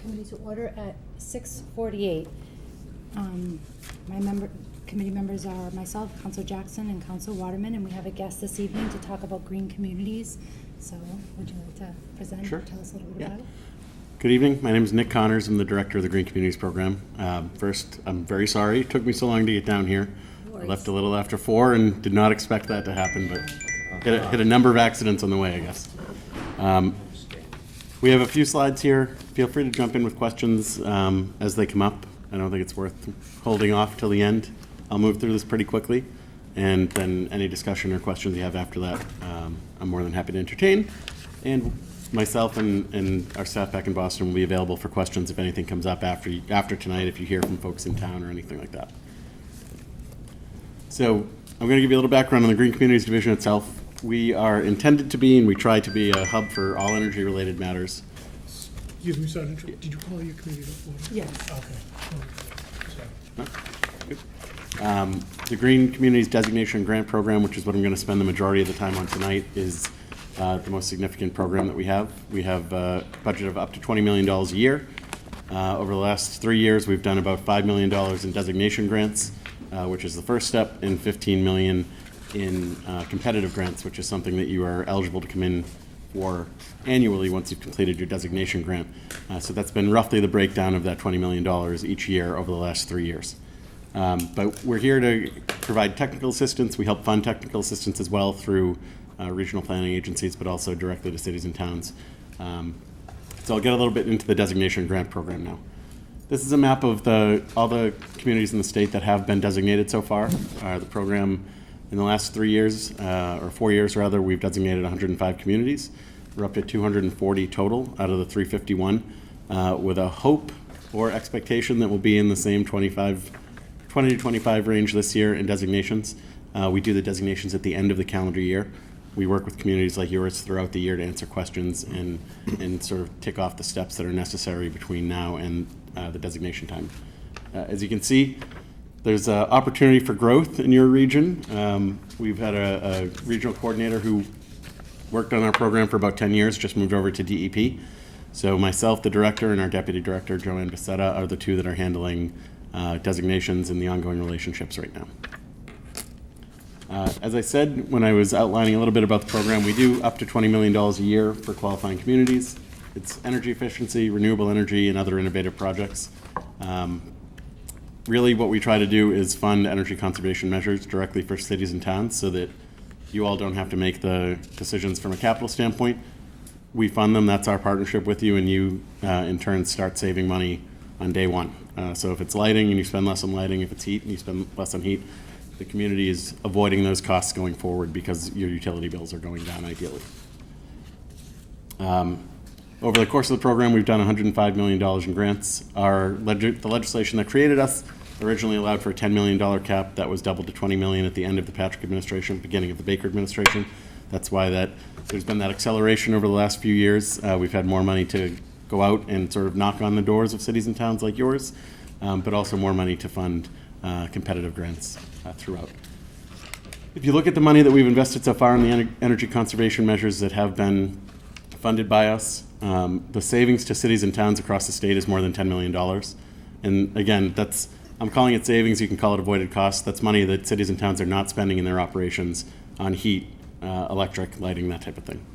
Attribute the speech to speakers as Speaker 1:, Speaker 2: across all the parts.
Speaker 1: committee to order at 6:48. Committee members are myself, Councilor Jackson, and Councilor Waterman, and we have a guest this evening to talk about green communities. So would you like to present?
Speaker 2: Sure.
Speaker 1: Tell us a little bit about it?
Speaker 2: Good evening. My name is Nick Connors. I'm the director of the Green Communities Program. First, I'm very sorry it took me so long to get down here.
Speaker 1: No
Speaker 2: I
Speaker 1: worries.
Speaker 2: left a little after 4 and did not expect that to happen, but hit a number of accidents on the way, I guess. We have a few slides here. Feel free to jump in with questions as they come up. I don't think it's worth holding off till the end. I'll move through this pretty quickly, and then any discussion or questions you have after that, I'm more than happy to entertain. And myself and our staff back in Boston will be available for questions if anything comes up after tonight, if you hear from folks in town or anything like that. So I'm going to give you a little background on the Green Communities Division itself. We are intended to be, and we try to be, a hub for all energy-related matters.
Speaker 3: Excuse me, Sergeant, did you call your committee to order?
Speaker 1: Yes.
Speaker 3: Okay.
Speaker 2: The Green Communities Designation Grant Program, which is what I'm going to spend the majority of the time on tonight, is the most significant program that we have. We have a budget of up to $20 million a year. Over the last 3 years, we've done about $5 million in designation grants, which is the first step, and $15 million in competitive grants, which is something that you are eligible to come in for annually once you've completed your designation grant. So that's been roughly the breakdown of that $20 million each year over the last 3 years. But we're here to provide technical assistance. We help fund technical assistance as well through regional planning agencies, but also directly to cities and towns. So I'll get a little bit into the designation grant program now. This is a map of all the communities in the state that have been designated so far. The program in the last 3 years, or 4 years rather, we've designated 105 communities. We're up to 240 total out of the 351, with a hope or expectation that we'll be in the same 20 to 25 range this year in designations. We do the designations at the end of the calendar year. We work with communities like yours throughout the year to answer questions and sort of tick off the steps that are necessary between now and the designation time. As you can see, there's an opportunity for growth in your region. We've had a regional coordinator who worked on our program for about 10 years, just moved over to DEP. So myself, the director, and our deputy director, Joanne Becerra, are the two that are handling designations and the ongoing relationships right now. As I said when I was outlining a little bit about the program, we do up to $20 million a year for qualifying communities. It's energy efficiency, renewable energy, and other innovative projects. Really what we try to do is fund energy conservation measures directly for cities and towns so that you all don't have to make the decisions from a capital standpoint. We fund them, that's our partnership with you, and you in turn start saving money on day one. So if it's lighting and you spend less on lighting, if it's heat and you spend less on heat, the community is avoiding those costs going forward because your utility bills are going down ideally. Over the course of the program, we've done $105 million in grants. The legislation that created us originally allowed for a $10 million cap that was doubled to $20 million at the end of the Patrick administration, beginning of the Baker administration. That's why there's been that acceleration over the last few years. We've had more money to go out and sort of knock on the doors of cities and towns like yours, but also more money to fund competitive grants throughout. If you look at the money that we've invested so far in the energy conservation measures that have been funded by us, the savings to cities and towns across the state is more than $10 million. And again, I'm calling it savings, you can call it avoided costs. That's money that cities and towns are not spending in their operations on heat, electric, lighting, that type of thing.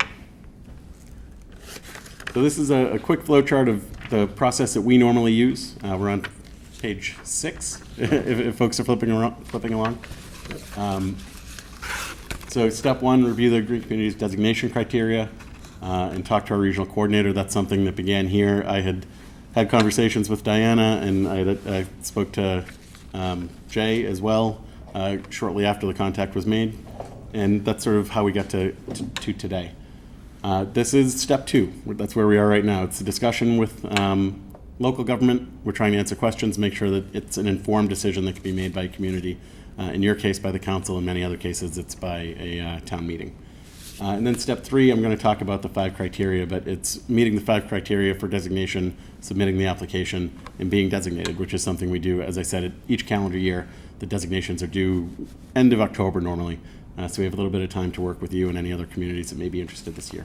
Speaker 2: So this is a quick flow chart of the process that we normally use. We're on page 6, if folks are flipping along. So step 1, review the Green Communities designation criteria and talk to our regional coordinator. That's something that began here. I had conversations with Diana, and I spoke to Jay as well shortly after the contact was made, and that's sort of how we got to today. This is step 2. That's where we are right now. It's a discussion with local government. We're trying to answer questions, make sure that it's an informed decision that can be made by a community. In your case, by the council. In many other cases, it's by a town meeting. And then step 3, I'm going to talk about the 5 criteria, but it's meeting the 5 criteria for designation, submitting the application, and being designated, which is something we do, as I said, each calendar year. The designations are due end of October normally, so we have a little bit of time to work with you and any other communities that may be interested this year.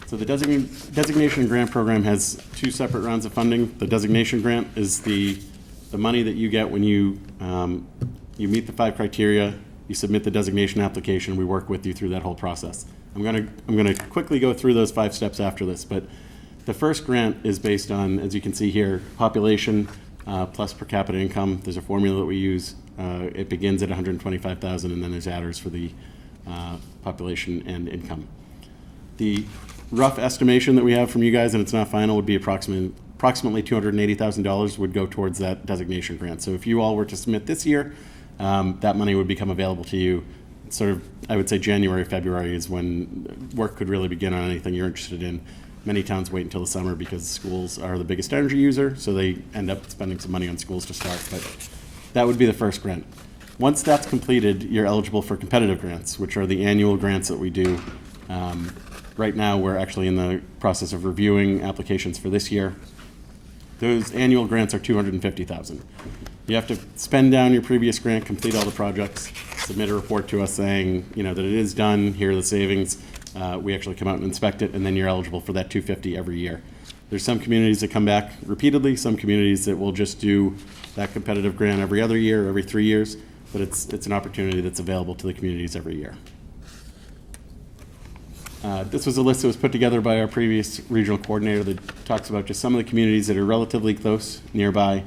Speaker 2: So So the designation grant program has two separate rounds of funding. The designation grant is the money that you get when you meet the 5 criteria, you submit the designation application, we work with you through that whole process. I'm gonna quickly go through those 5 steps after this, but the first grant is based on, as you can see here, population plus per capita income. There's a formula that we use. It begins at 125,000, and then there's adders for the population and income. The rough estimation that we have from you guys, and it's not final, would be approximately $280,000 would go towards that designation grant. So if you all were to submit this year, that money would become available to you sort of, I would say January, February is when work could really begin on anything you're interested in. Many towns wait until the summer because schools are the biggest energy user, so they end up spending some money on schools to start, but that would be the first grant. Once that's completed, you're eligible for competitive grants, which are the annual grants that we do. Right now, we're actually in the process of reviewing applications for this year. Those annual grants are $250,000. You have to spend down your previous grant, complete all the projects, submit a report to us saying, that it is done, here are the savings. We actually come out and inspect it, and then you're eligible for that $250 every year. There's some communities that come back repeatedly, some communities that will just do that competitive grant every other year, every 3 years, but it's an opportunity that's available to the communities every year. This was a list that was put together by our previous regional coordinator that talks about just some of the communities that are relatively close, nearby,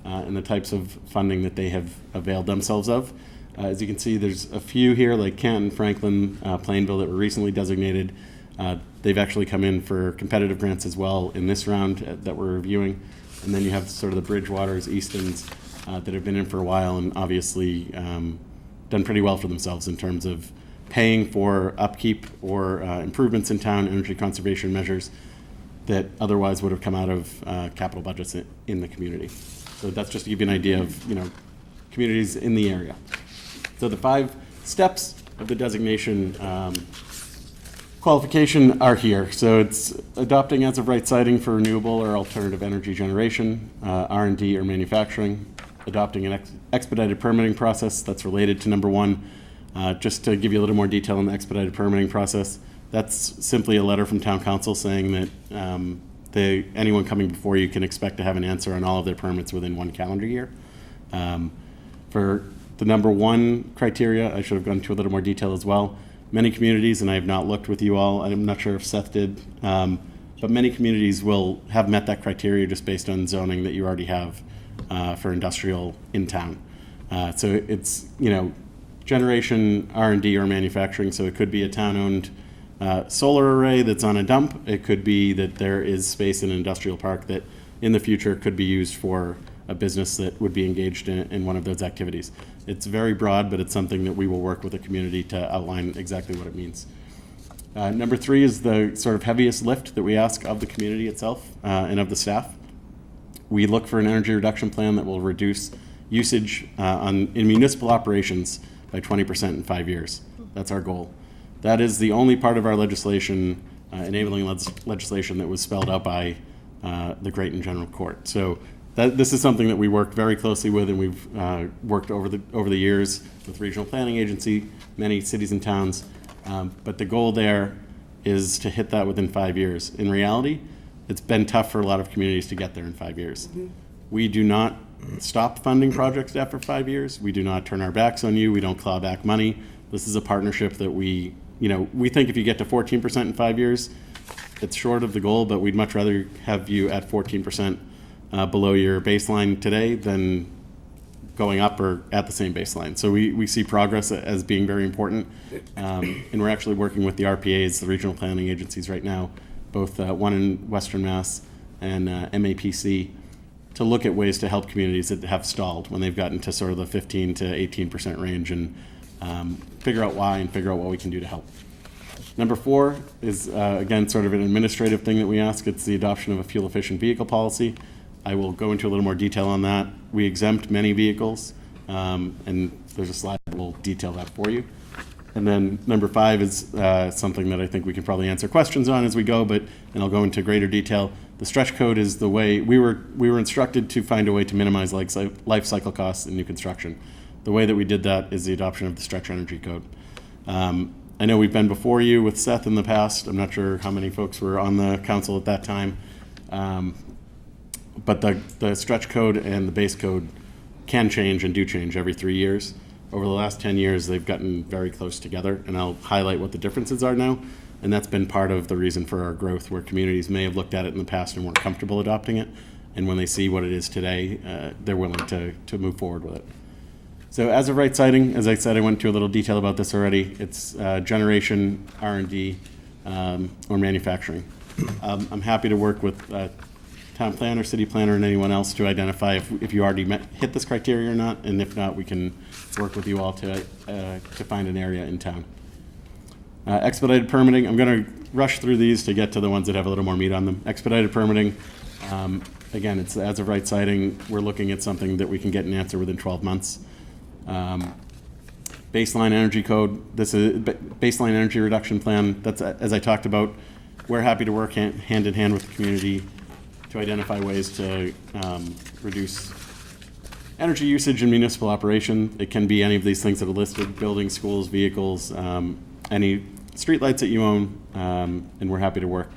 Speaker 2: and the types of funding that they have availed themselves of. As you can see, there's a few here like Canton, Franklin, Plainville that were recently designated. They've actually come in for competitive grants as well in this round that we're reviewing. And then you have sort of the Bridgewaters, Eastons that have been in for a while and obviously done pretty well for themselves in terms of paying for upkeep or improvements in town energy conservation measures that otherwise would have come out of capital budgets in the community. So that's just to give you an idea of communities in the area. So the 5 steps of the designation qualification are here. So it's adopting as of right siting for renewable or alternative energy generation, R&D or manufacturing, adopting an expedited permitting process that's related to number 1. Just to give you a little more detail on the expedited permitting process, that's simply a letter from town council saying that anyone coming before you can expect to have an answer on all of their permits within 1 calendar year. For the number 1 criteria, I should have gone into a little more detail as well. Many communities, and I have not looked with you all, I'm not sure if Seth did, but many communities will have met that criteria just based on zoning that you already have for industrial in town. So it's, generation, R&D, or manufacturing, so it could be a town-owned solar array that's on a dump. It could be that there is space in an industrial park that in the future could be used for a business that would be engaged in one of those activities. It's very broad, but it's something that we will work with the community to outline exactly what it means. Number 3 is the sort of heaviest lift that we ask of the community itself and of the staff. We look for an energy reduction plan that will reduce usage in municipal operations by 20% in 5 years. That's our goal. That is the only part of our legislation, enabling legislation that was spelled out by the Great and General Court. So this is something that we work very closely with, and we've worked over the years with regional planning agency, many cities and towns. But the goal there is to hit that within 5 years. In reality, it's been tough for a lot of communities to get there in 5 years. Mm-hmm. We do not stop funding projects after 5 years. We do not turn our backs on you. We don't claw back money. This is a partnership that we think if you get to 14% in 5 years, it's short of the goal, but we'd much rather have you at 14% below your baseline today than going up or at the same baseline. So we see progress as being very important. And we're actually working with the RPAs, the regional planning agencies right now, both one in Western Mass and MAPC, to look at ways to help communities that have stalled when they've gotten to sort of the 15 to 18% range and figure out why and figure out what we can do to help. Number 4 is, again, sort of an administrative thing that we ask. It's the adoption of a fuel-efficient vehicle policy. I will go into a little more detail on that. We exempt many vehicles, and there's a slide that will detail that for you. And then number 5 is something that I think we can probably answer questions on as we go, and I'll go into greater detail. The stretch code is the way we were instructed to find a way to minimize life cycle costs in new construction. The way that we did that is the adoption of the stretch energy code. I know we've been before you with Seth in the past. I'm not sure how many folks were on the council at that time. But the stretch code and the base code can change and do change every 3 years. Over the last 10 years, they've gotten very close together, and I'll highlight what the differences are now. And that's been part of the reason for our growth, where communities may have looked at it in the past and weren't comfortable adopting it. And when they see what it is today, they're willing to move forward with it. So as of right siting, as I said, I went into a little detail about this already. It's generation, R&D, or manufacturing. I'm happy to work with town planner, city planner, and anyone else to identify if you already hit this criteria or not, and if not, we can work with you all to find an area in town. Expedited permitting, I'm going to rush through these to get to the ones that have a little more meat on them. Expedited permitting, again, it's as of right siting, we're looking at something that we can get an answer within 12 months. Baseline energy code, this is baseline energy reduction plan. That's, as I talked about, we're happy to work hand in hand with the community to identify ways to reduce energy usage in municipal operation. It can be any of these things that are listed: buildings, schools, vehicles, any streetlights that you own, and we're happy to work.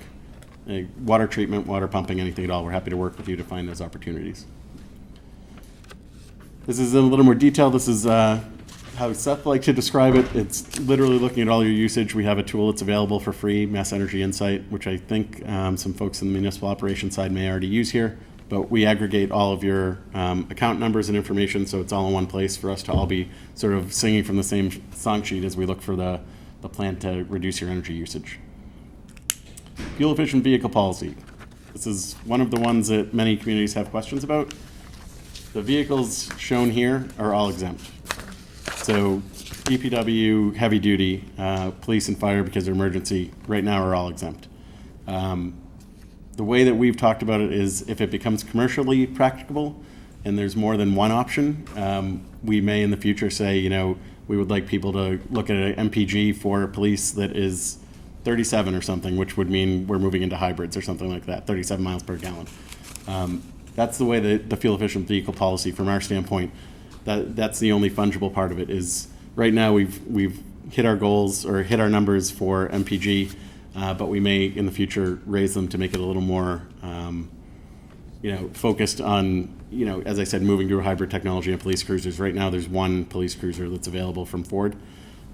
Speaker 2: Water treatment, water pumping, anything at all, we're happy to work with you to find those opportunities. This is in a little more detail. This is how Seth liked to describe it. It's literally looking at all your usage. We have a tool that's available for free, Mass Energy Insight, which I think some folks in the municipal operations side may already use here. But we aggregate all of your account numbers and information, so it's all in one place for us to all be sort of singing from the same song sheet as we look for the plan to reduce your energy usage. Fuel efficient vehicle policy. This is one of the ones that many communities have questions about. The vehicles shown here are all exempt. So DPW, heavy duty, police and fire, because they're emergency, right now are all exempt. The way that we've talked about it is if it becomes commercially practicable and there's more than one option, we may in the future say, you know, we would like people to look at an MPG for police that is 37 or something, which would mean we're moving into hybrids or something like that, 37 miles per gallon. That's the way that the fuel efficient vehicle policy from our standpoint, that's the only fungible part of it. Is right now we've hit our goals or hit our numbers for MPG, but we may in the future raise them to make it a little more focused on, as I said, moving to a hybrid technology and police cruisers. Right now there's one police cruiser that's available from Ford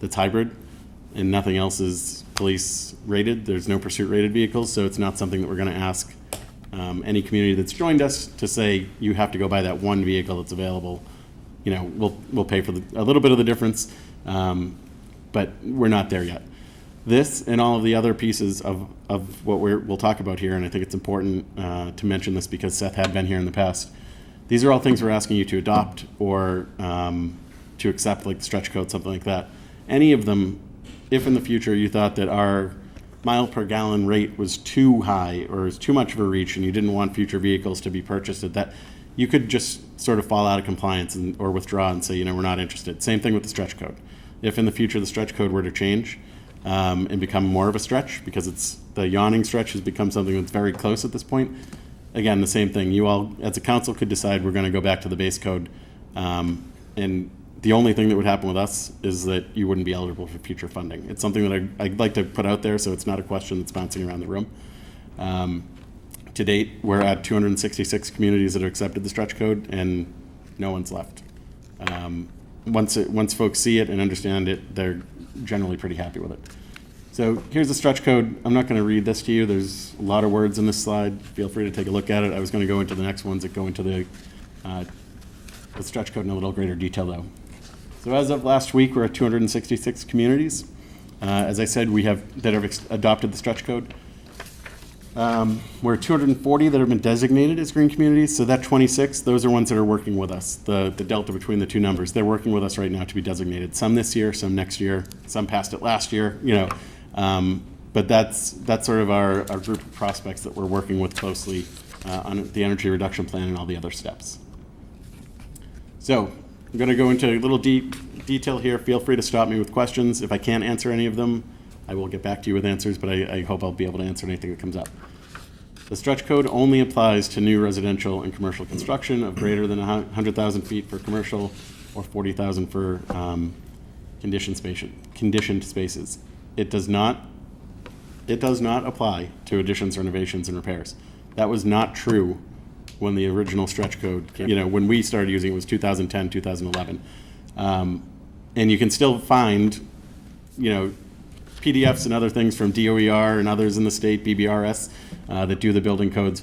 Speaker 2: that's hybrid, and nothing else is police rated. There's no pursuit rated vehicles, so it's not something that we're going to ask any community that's joined us to say you have to go buy that one vehicle that's available. We'll pay for a little bit of the difference, but we're not there yet. This and all of the other pieces of what we'll talk about here, and I think it's important to mention this because Seth had been here in the past. These are all things we're asking you to adopt or to accept, like the stretch code, something like that. Any of them, if in the future you thought that our mile per gallon rate was too high or is too much of a reach and you didn't want future vehicles to be purchased at that, you could just sort of fall out of compliance or withdraw and say, we're not interested. Same thing with the stretch code. If in the future the stretch code were to change and become more of a stretch, because the yawning stretch has become something that's very close at this point, again, the same thing. You all, as a council, could decide we're going to go back to the base code, and the only thing that would happen with us is that you wouldn't be eligible for future funding. It's something that I'd like to put out there, so it's not a question that's bouncing around the room. To date, we're at 266 communities that have accepted the stretch code, and no one's left. Once folks see it and understand it, they're generally pretty happy with it. So here's the stretch code. I'm not going to read this to you. There's a lot of words in this slide. Feel free to take a look at it. I was going to go into the next ones that go into the stretch code in a little greater detail, though. So as of last week, we're at 266 communities. As I said, we have that have adopted the stretch code. We're at 240 that have been designated as green communities. So that 26, those are ones that are working with us. The delta between the two numbers, they're working with us right now to be designated. Some this year, some next year, some passed it last year. But that's sort of our group of prospects that we're working with closely on the energy reduction plan and all the other steps. So I'm going to go into a little detail here. Feel free to stop me with questions. If I can't answer any of them, I will get back to you with answers, but I hope I'll be able to answer anything that comes up. The stretch code only applies to new residential and commercial construction of greater than 100,000 feet for commercial or 40,000 for conditioned spaces. it does not apply to additions, renovations, and repairs. That was not true when the original stretch code came. When we started using it was 2010, 2011. And you can still find, PDFs and other things from DOER and others in the state, BBRS, that do the building codes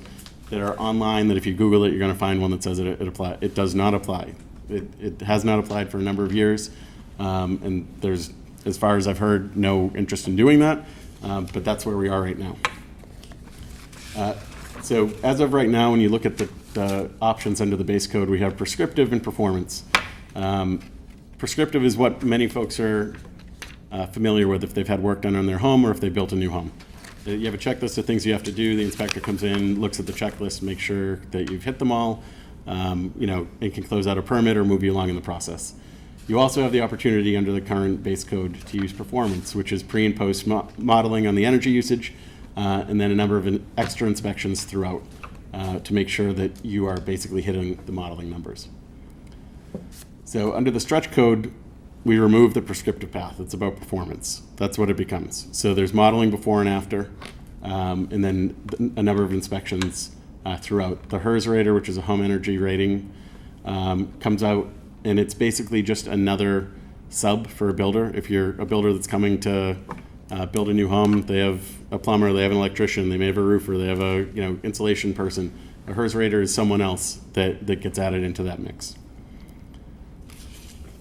Speaker 2: that are online, that if you Google it, you're going to find one that says it applies. It does not apply. It has not applied for a number of years. And there's, as far as I've heard, no interest in doing that. But that's where we are right now. So as of right now, when you look at the options under the base code, we have prescriptive and performance. Prescriptive is what many folks are familiar with if they've had work done on their home or if they built a new home. You have a checklist of things you have to do. The inspector comes in, looks at the checklist, makes sure that you've hit them all, and can close out a permit or move you along in the process. You also have the opportunity under the current base code to use performance, which is pre and post modeling on the energy usage, and then a number of extra inspections throughout to make sure that you are basically hitting the modeling numbers. So under the stretch code, we remove the prescriptive path. It's about performance. That's what it becomes. So there's modeling before and after, and then a number of inspections throughout. The HERS rater, which is a home energy rating, comes out, and it's basically just another sub for a builder. If you're a builder that's coming to build a new home, they have a plumber, they have an electrician, they may have a roofer, they have a insulation person. A HERS rater is someone else that gets added into that mix.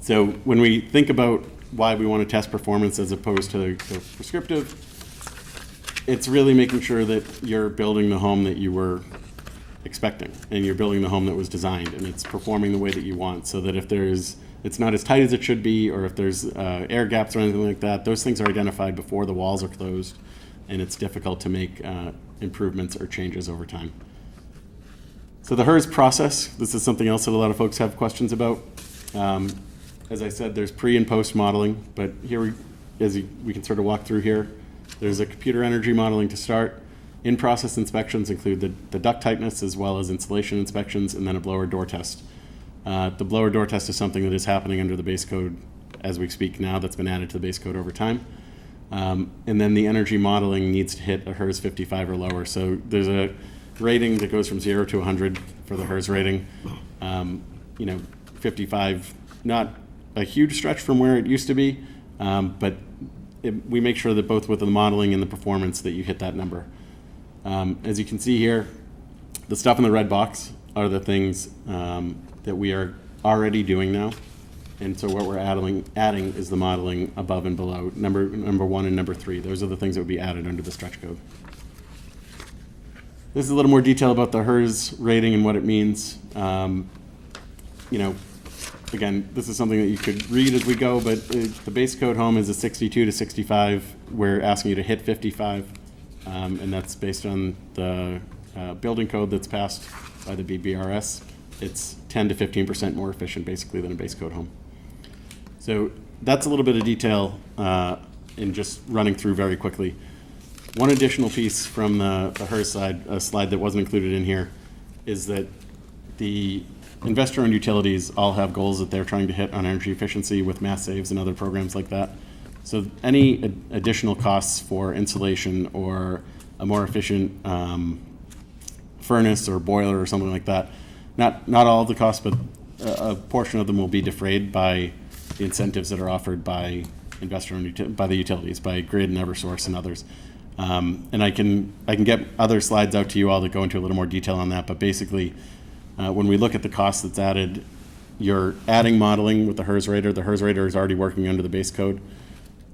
Speaker 2: So when we think about why we want to test performance as opposed to prescriptive, it's really making sure that you're building the home that you were expecting, and you're building the home that was designed, and it's performing the way that you want, so that if it's not as tight as it should be, or if there's air gaps or anything like that, those things are identified before the walls are closed, and it's difficult to make improvements or changes over time. So the HERS process, this is something else that a lot of folks have questions about. As I said, there's pre and post modeling, but here we can sort of walk through here. There's a computer energy modeling to start. In-process inspections include the duct tightness as well as insulation inspections, and then a blower door test. The blower door test is something that is happening under the base code as we speak now, that's been added to the base code over time. And then the energy modeling needs to hit a HERS 55 or lower. So there's a rating that goes from 0 to 100 for the HERS rating. 55, not a huge stretch from where it used to be, but we make sure that both with the modeling and the performance that you hit that number. As you can see here, the stuff in the red box are the things that we are already doing now. And so what we're adding is the modeling above and below, number 1 and number 3. Those are the things that would be added under the stretch code. This is a little more detail about the HERS rating and what it means. Again, this is something that you could read as we go, but the base code home is a 62 to 65. We're asking you to hit 55, and that's based on the building code that's passed by the BBRS. It's 10 to 15% more efficient, basically, than a base code home. So that's a little bit of detail in just running through very quickly. One additional piece from the HERS side, a slide that wasn't included in here, is that the investor-owned utilities all have goals that they're trying to hit on energy efficiency with mass saves and other programs like that. So any additional costs for insulation or a more efficient furnace or boiler or something like that, not all of the costs, but a portion of them will be defrayed by the incentives that are offered by investor-owned by the utilities, by Grid and Eversource and others. And I can get other slides out to you all that go into a little more detail on that, but basically, when we look at the cost that's added, you're adding modeling with the HERS rater. The HERS rater is already working under the base code.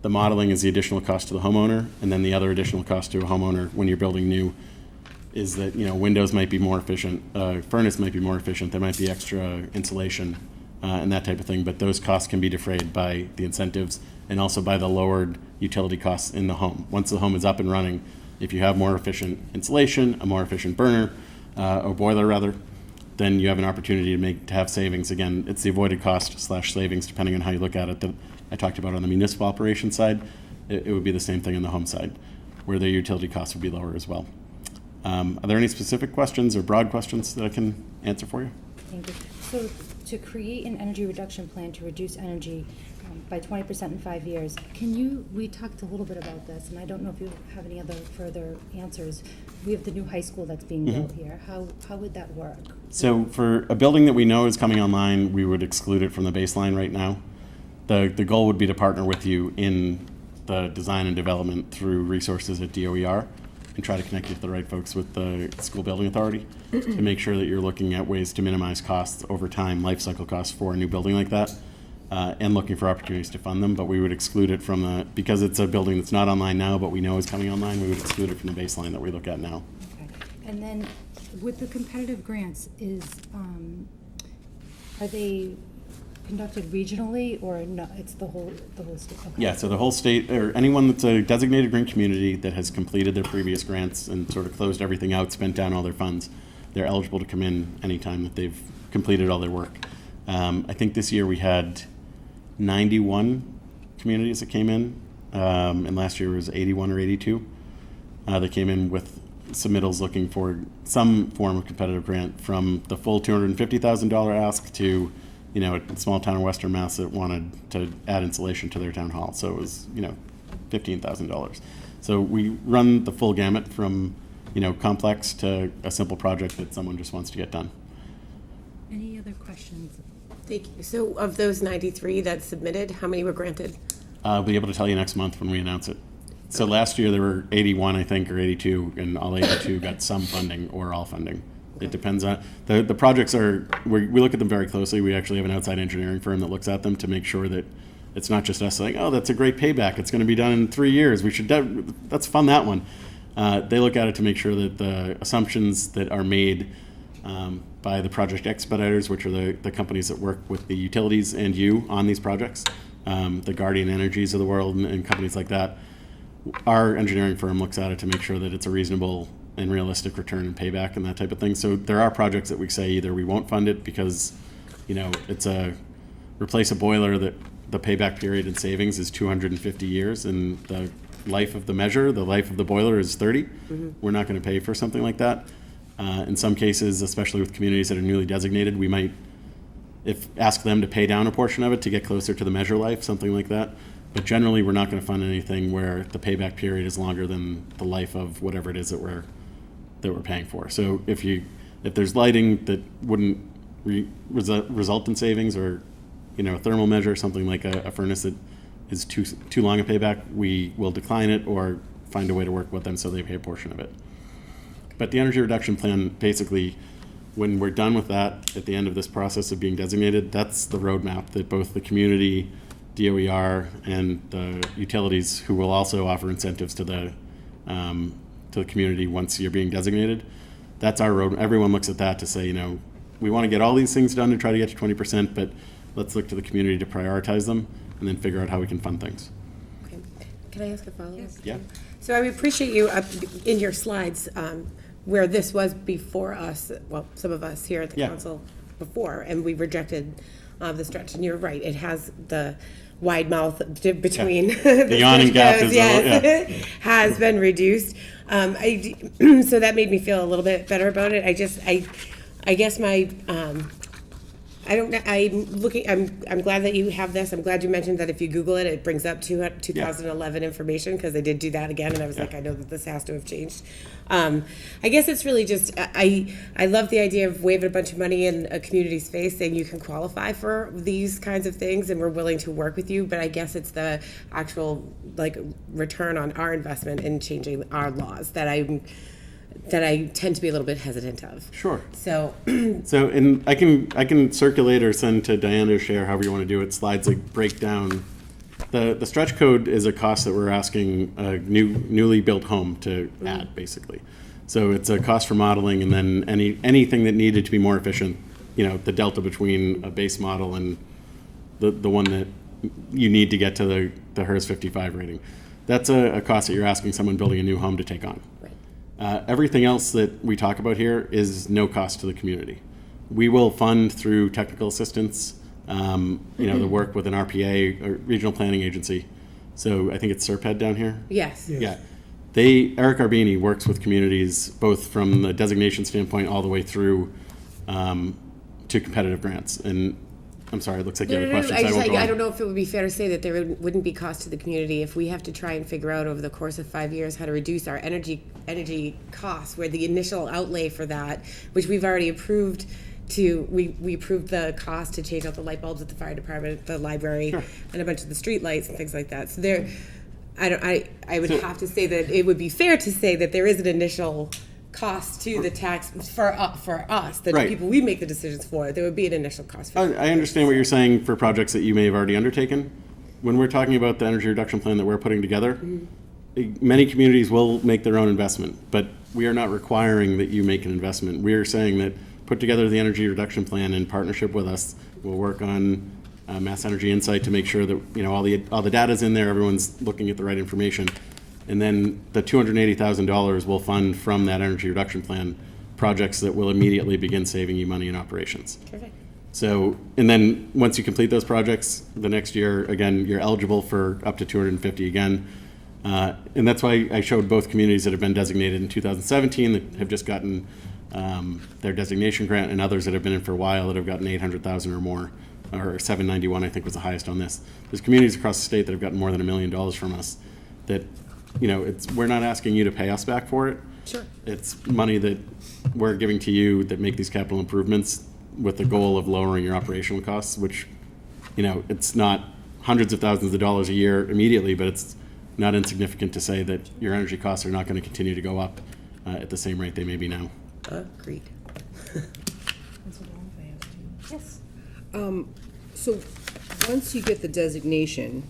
Speaker 2: The modeling is the additional cost to the homeowner, and then the other additional cost to a homeowner when you're building new is that windows might be more efficient, furnace might be more efficient, there might be extra insulation and that type of thing, but those costs can be defrayed by the incentives and also by the lowered utility costs in the home. Once the home is up and running, if you have more efficient insulation, a more efficient burner, or boiler rather, then you have an opportunity to have savings. Again, it's the avoided cost / savings, depending on how you look at it, that I talked about on the municipal operation side. It would be the same thing on the home side, where their utility costs would be lower as well. Are there any specific questions or broad questions that I can answer for you?
Speaker 1: Thank you. So to create an energy reduction plan to reduce energy by 20% in 5 years. We talked a little bit about this, and I don't know if you have any other further answers. We have the new high school that's being built here. How would that work?
Speaker 2: So for a building that we know is coming online, we would exclude it from the baseline right now. The goal would be to partner with you in the design and development through resources at DOER and try to connect you to the right folks with the school building authority to make sure that you're looking at ways to minimize costs over time, life cycle costs for a new building like that, and looking for opportunities to fund them. But we would exclude it from because it's a building that's not online now, but we know is coming online, we would exclude it from the baseline that we look at now.
Speaker 1: Okay. And then with the competitive grants, are they conducted regionally, or no, it's the whole state? Okay.
Speaker 2: Yeah, so the whole state, or anyone that's a designated green community that has completed their previous grants and sort of closed everything out, spent down all their funds, they're eligible to come in anytime that they've completed all their work. I think this year we had 91 communities that came in, and last year was 81 or 82 that came in with submittals looking for some form of competitive grant, from the full $250,000 ask to a small town in Western Mass that wanted to add insulation to their town hall. So it was, $15,000. So we run the full gamut from, complex to a simple project that someone just wants to get done.
Speaker 1: Any other questions?
Speaker 4: Thank you. So of those 93 that submitted, how many were granted?
Speaker 2: I'll be able to tell you next month when we announce it. So last year there were 81, I think, or 82, and all 82 got some funding or all funding. It depends on, the projects we look at them very closely. We actually have an outside engineering firm that looks at them to make sure that it's not just us saying, oh, that's a great payback, it's going to be done in 3 years, let's fund that one. They look at it to make sure that the assumptions that are made by the project expediters, which are the companies that work with the utilities and you on these projects, the Guardian Energies of the world and companies like that, our engineering firm looks at it to make sure that it's a reasonable and realistic return and payback and that type of thing. So there are projects that we say either we won't fund it because, it's replace a boiler that the payback period in savings is 250 years and the life of the life of the boiler is 30. We're not going to pay for something like that. In some cases, especially with communities that are newly designated, we might ask them to pay down a portion of it to get closer to the measure life, something like that. But generally, we're not going to fund anything where the payback period is longer than the life of whatever it is that we're paying for. So if there's lighting that wouldn't result in savings, or a thermal measure, something like a furnace that is too long a payback, we will decline it or find a way to work with them so they pay a portion of it. But the energy reduction plan, basically, when we're done with that at the end of this process of being designated, that's the roadmap that both the community, DOER, and the utilities, who will also offer incentives to the community once you're being designated. That's our road. Everyone looks at that to say, we want to get all these things done to try to get to 20%, but let's look to the community to prioritize them and then figure out how we can fund things.
Speaker 4: Okay. Can I ask a follow-up?
Speaker 1: Yes.
Speaker 2: Yeah.
Speaker 4: So I would appreciate you in your slides where this was before us, well, some of us here at the council before, and we rejected the stretch. And you're right, it has the wide mouth between the
Speaker 2: yawning gap
Speaker 4: codes,
Speaker 2: is
Speaker 4: has been reduced. So that made me feel a little bit better about it. I guess my I don't know. I'm glad that you have this. I'm glad you mentioned that if you Google it, it brings up 2011 information, because I did do that again, and I was like, I know that this has to have changed. I guess it's really just I love the idea of waving a bunch of money in a community's face, saying you can qualify for these kinds of things, and we're willing to work with you. But I guess it's the actual return on our investment in changing our laws that I tend to be a little bit hesitant of.
Speaker 2: Sure.
Speaker 4: So,
Speaker 2: and I can circulate or send to Diana to share, however you want to do it, slides that break down. The stretch code is a cost that we're asking a newly built home to add, basically. So it's a cost for modeling, and then anything that needed to be more efficient, the delta between a base model and the one that you need to get to the HERS 55 rating. That's a cost that you're asking someone building a new home to take on. Everything else that we talk about here is no cost to the community. We will fund through technical assistance, the work with an RPA, or regional planning agency. So I think it's SERPED down here.
Speaker 4: yes.
Speaker 2: Yeah. Eric Arbini works with communities both from the designation standpoint all the way through to competitive grants. And I'm sorry, it looks like you
Speaker 4: No,
Speaker 2: have a
Speaker 4: no, no,
Speaker 2: question,
Speaker 4: I
Speaker 2: so I
Speaker 4: just,
Speaker 2: won't
Speaker 4: like,
Speaker 2: go
Speaker 4: I
Speaker 2: on.
Speaker 4: don't know if it would be fair to say that there wouldn't be cost to the community if we have to try and figure out over the course of 5 years how to reduce our energy costs, where the initial outlay for that, which we've already approved we approved the cost to change out the light bulbs at the fire department, the library, and a bunch of the street lights and things like that. So there, I would have to say that it would be fair to say that there is an initial cost to the tax for us, the
Speaker 2: Right.
Speaker 4: people we make the decisions for. There would be an initial cost for
Speaker 2: I understand what you're saying for projects that you may have already undertaken. When we're talking about the energy reduction plan that we're putting together, many communities will make their own investment, but we are not requiring that you make an investment. We are saying that put together the energy reduction plan in partnership with us. We'll work on Mass Energy Insight to make sure that all the data's in there, everyone's looking at the right information. And then the $280,000 will fund from that energy reduction plan projects that will immediately begin saving you money in operations.
Speaker 4: Perfect.
Speaker 2: So, and then once you complete those projects, the next year, again, you're eligible for up to 250 again. And that's why I showed both communities that have been designated in 2017 that have just gotten their designation grant, and others that have been in for a while that have gotten 800,000 or more, or 791 I think was the highest on this. There's communities across the state that have gotten more than $1 million from us that, we're not asking you to pay us back for it.
Speaker 4: Sure.
Speaker 2: It's money that we're giving to you that make these capital improvements with the goal of lowering your operational costs, which, it's not hundreds of thousands of dollars a year immediately, but it's not insignificant to say that your energy costs are not going to continue to go up at the same rate they may be now.
Speaker 4: Agreed.
Speaker 1: Yes.
Speaker 5: So, once you get the designation,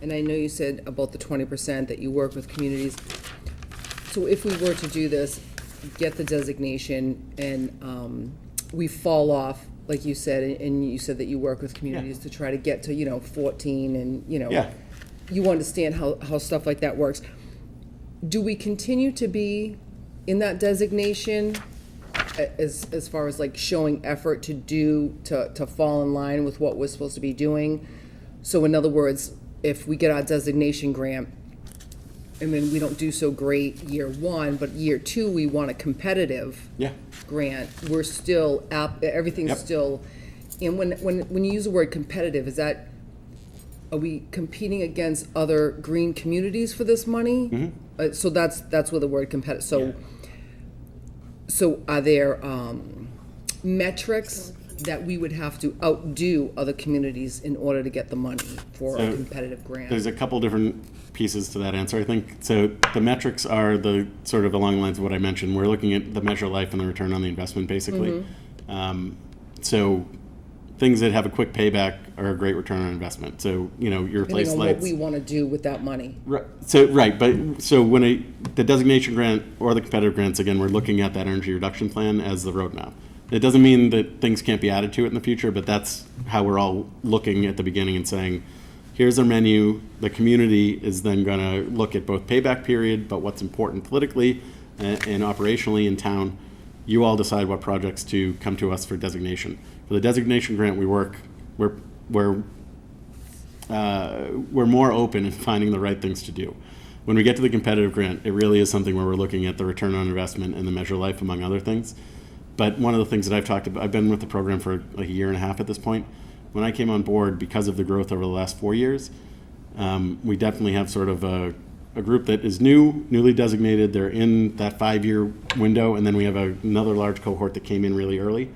Speaker 5: and I know you said about the 20% that you work with communities, so if we were to do this, get the designation, and we fall off, like you said, and you said that you work with communities to try to get to, 14, and,
Speaker 2: Yeah.
Speaker 5: you understand how stuff like that works. Do we continue to be in that designation as far as like showing effort to fall in line with what we're supposed to be doing? So in other words, if we get our designation grant, and then we don't do so great year one, but year two, we want a competitive
Speaker 2: Yeah.
Speaker 5: grant, we're still, everything's
Speaker 2: Yep.
Speaker 5: still, and when you use the word competitive, are we competing against other green communities for this money? So that's where the word competitive, so are there metrics that we would have to outdo other communities in order to get the money for a
Speaker 2: So,
Speaker 5: competitive grant?
Speaker 2: There's a couple different pieces to that answer, I think. So the metrics are the sort of along the lines of what I mentioned. We're looking at the measure life and the return on the investment, basically. So things that have a quick payback are a great return on investment. So, you replace
Speaker 5: Depending on what
Speaker 2: lights.
Speaker 5: we want to do with that money.
Speaker 2: Right, but so when the designation grant or the competitive grants, again, we're looking at that energy reduction plan as the roadmap. It doesn't mean that things can't be added to it in the future, but that's how we're all looking at the beginning and saying, here's our menu. The community is then going to look at both payback period, but what's important politically and operationally in town. You all decide what projects to come to us for designation. For the designation grant, we're more open in finding the right things to do. When we get to the competitive grant, it really is something where we're looking at the return on investment and the measure life, among other things. But one of the things that I've talked about, I've been with the program for like a year and a half at this point. When I came on board, because of the growth over the last 4 years, we definitely have sort of a group that is newly designated. They're in that 5-year window, and then we have another large cohort that came in really early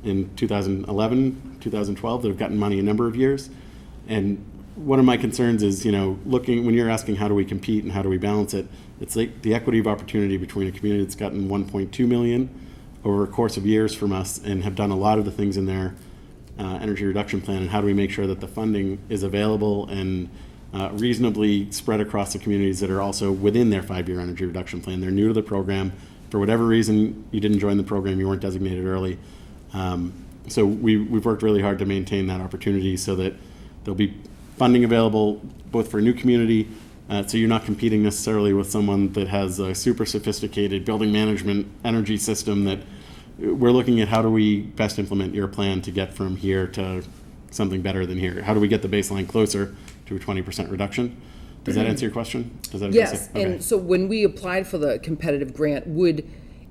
Speaker 2: in 2011, 2012 that have gotten money a number of years. And one of my concerns is, looking, when you're asking how do we compete and how do we balance it, it's like the equity of opportunity between a community that's gotten $1.2 million over a course of years from us and have done a lot of the things in their energy reduction plan, and how do we make sure that the funding is available and reasonably spread across the communities that are also within their 5-year energy reduction plan. They're new to the program. For whatever reason, you didn't join the program, you weren't designated early. So we've worked really hard to maintain that opportunity so that there'll be funding available both for a new community, so you're not competing necessarily with someone that has a super sophisticated building management energy system. That we're looking at how do we best implement your plan to get from here to something better than here. How do we get the baseline closer to a 20% reduction? Does that answer your question? Does that address
Speaker 5: Yes,
Speaker 2: it? Okay.
Speaker 5: and so when we applied for the competitive grant,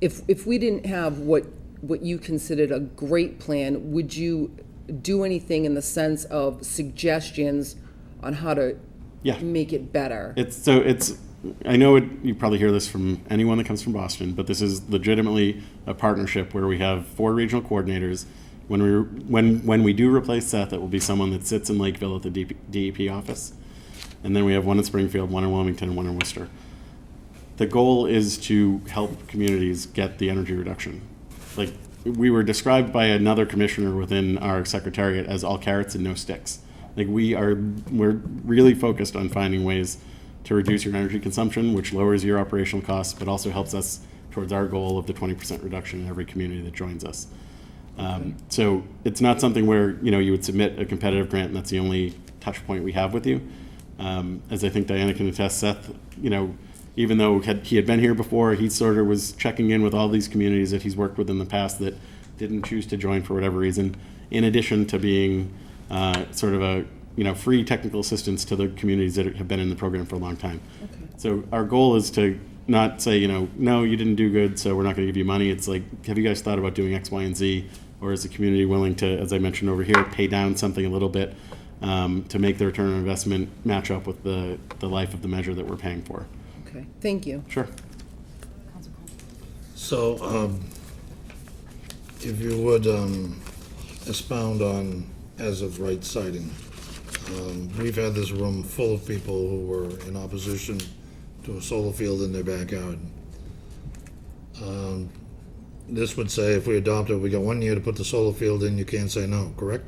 Speaker 5: if we didn't have what you considered a great plan, would you do anything in the sense of suggestions on how to
Speaker 2: Yeah.
Speaker 5: make it better.
Speaker 2: I know you probably hear this from anyone that comes from Boston, but this is legitimately a partnership where we have 4 regional coordinators. When we do replace Seth, it will be someone that sits in Lakeville at the DEP office. And then we have one in Springfield, one in Wilmington, and one in Worcester. The goal is to help communities get the energy reduction. Like, we were described by another commissioner within our secretariat as all carrots and no sticks. Like, we're really focused on finding ways to reduce your energy consumption, which lowers your operational costs, but also helps us towards our goal of the 20% reduction in every community that joins us. So it's not something where, you would submit a competitive grant and that's the only touch point we have with you. As I think Diana can attest, Seth, even though he had been here before, he sort of was checking in with all these communities that he's worked with in the past that didn't choose to join for whatever reason, in addition to being sort of a free technical assistance to the communities that have been in the program for a long time.
Speaker 5: Okay.
Speaker 2: So our goal is to not say, no, you didn't do good, so we're not going to give you money. It's like, have you guys thought about doing X, Y, and Z? Or is the community willing to, as I mentioned over here, pay down something a little bit to make the return on investment match up with the life of the measure that we're paying for?
Speaker 5: Okay, thank you.
Speaker 2: Sure.
Speaker 6: So, if you would expound on as-of-right siting. We've had this room full of people who were in opposition to a solar field in their backyard. This would say if we adopt it, we got 1 year to put the solar field in, you can't say no, correct?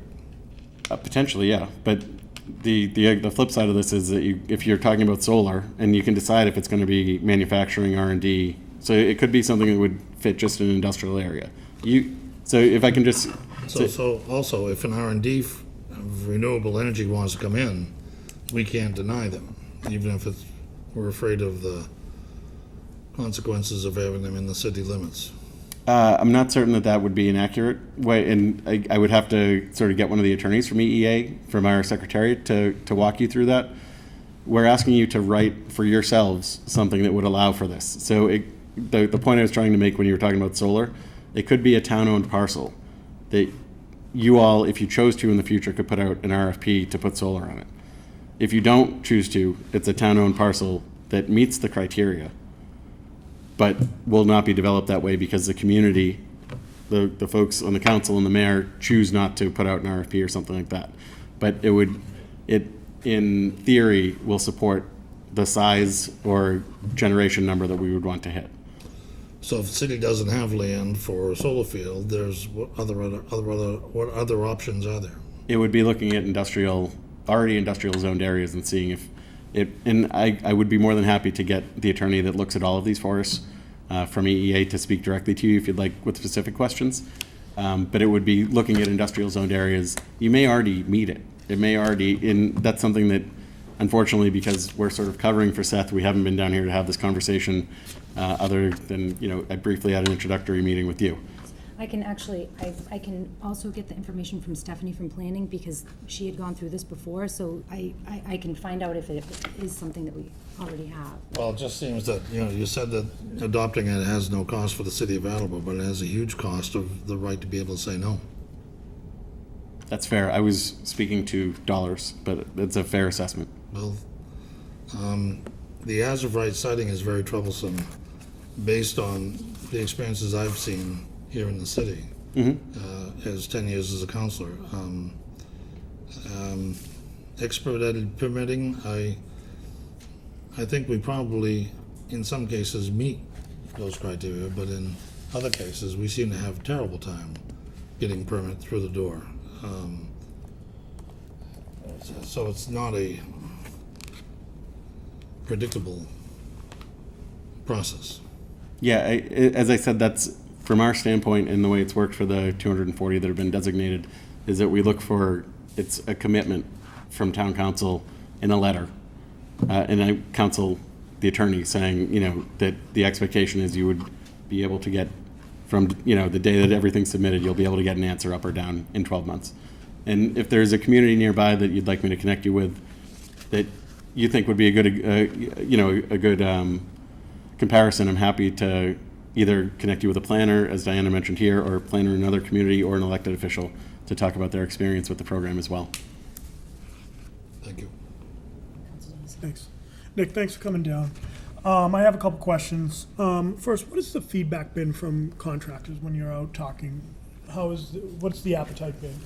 Speaker 2: Potentially, yeah. But the flip side of this is that if you're talking about solar, and you can decide if it's going to be manufacturing, R&D, so it could be something that would fit just in an industrial area. So if I can just...
Speaker 6: So also, if an R&D of renewable energy wants to come in, we can't deny them, even if we're afraid of the consequences of having them in the city limits.
Speaker 2: I'm not certain that would be an accurate way, and I would have to sort of get one of the attorneys from EEA, from our secretariat, to walk you through that. We're asking you to write for yourselves something that would allow for this. So the point I was trying to make when you were talking about solar, it could be a town-owned parcel that you all, if you chose to in the future, could put out an RFP to put solar on it. If you don't choose to, it's a town-owned parcel that meets the criteria, but will not be developed that way because the community, the folks on the council and the mayor choose not to put out an RFP or something like that. But it in theory will support the size or generation number that we would want to hit.
Speaker 6: So if the city doesn't have land for a solar field, there's what other options are there?
Speaker 2: It would be looking at already industrial zoned areas and seeing if and I would be more than happy to get the attorney that looks at all of these for us from EEA to speak directly to you if you'd like with specific questions. But it would be looking at industrial zoned areas. You may already meet it. It may already, and that's something that, unfortunately, because we're sort of covering for Seth, we haven't been down here to have this conversation other than, I briefly had an introductory meeting with you.
Speaker 1: I can actually, I can also get the information from Stephanie from planning because she had gone through this before, so I can find out if it is something that we already have.
Speaker 6: Well, it just seems that, you said that adopting it has no cost for the city of Attleboro, but it has a huge cost of the right to be able to say no.
Speaker 2: That's fair. I was speaking to dollars, but it's a fair assessment.
Speaker 6: Well, the as-of-right siting is very troublesome based on the experiences I've seen here in the city as 10 years as a counselor. Expedited permitting, I think we probably, in some cases, meet those criteria, but in other cases, we seem to have a terrible time getting permit through the door. So it's not a predictable process.
Speaker 2: Yeah, as I said, that's from our standpoint and the way it's worked for the 240 that have been designated, is that we look for, it's a commitment from town council in a letter. And I counsel the attorney saying, that the expectation is you would be able to get from, the day that everything's submitted, you'll be able to get an answer up or down in 12 months. And if there's a community nearby that you'd like me to connect you with that you think would be a good, comparison, I'm happy to either connect you with a planner, as Diana mentioned here, or a planner in another community, or an elected official to talk about their experience with the program as well.
Speaker 6: Thank you.
Speaker 3: Thanks. Nick, thanks for coming down. I have a couple questions. First, what has the feedback been from contractors when you're out talking? What's the appetite been?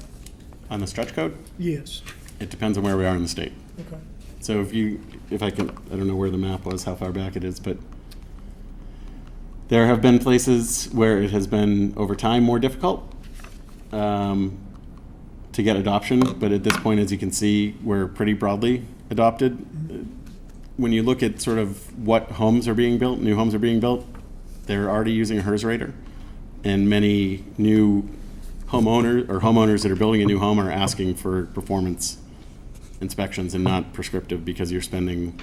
Speaker 2: On the stretch code,
Speaker 3: Yes.
Speaker 2: it depends on where we are in the state.
Speaker 3: Okay.
Speaker 2: So if I can, I don't know where the map was, how far back it is, but there have been places where it has been over time more difficult to get adoption, but at this point, as you can see, we're pretty broadly adopted. When you look at sort of what homes are being built, new homes are being built, they're already using a HERS rater, and many new homeowners that are building a new home are asking for performance inspections and not prescriptive, because you're spending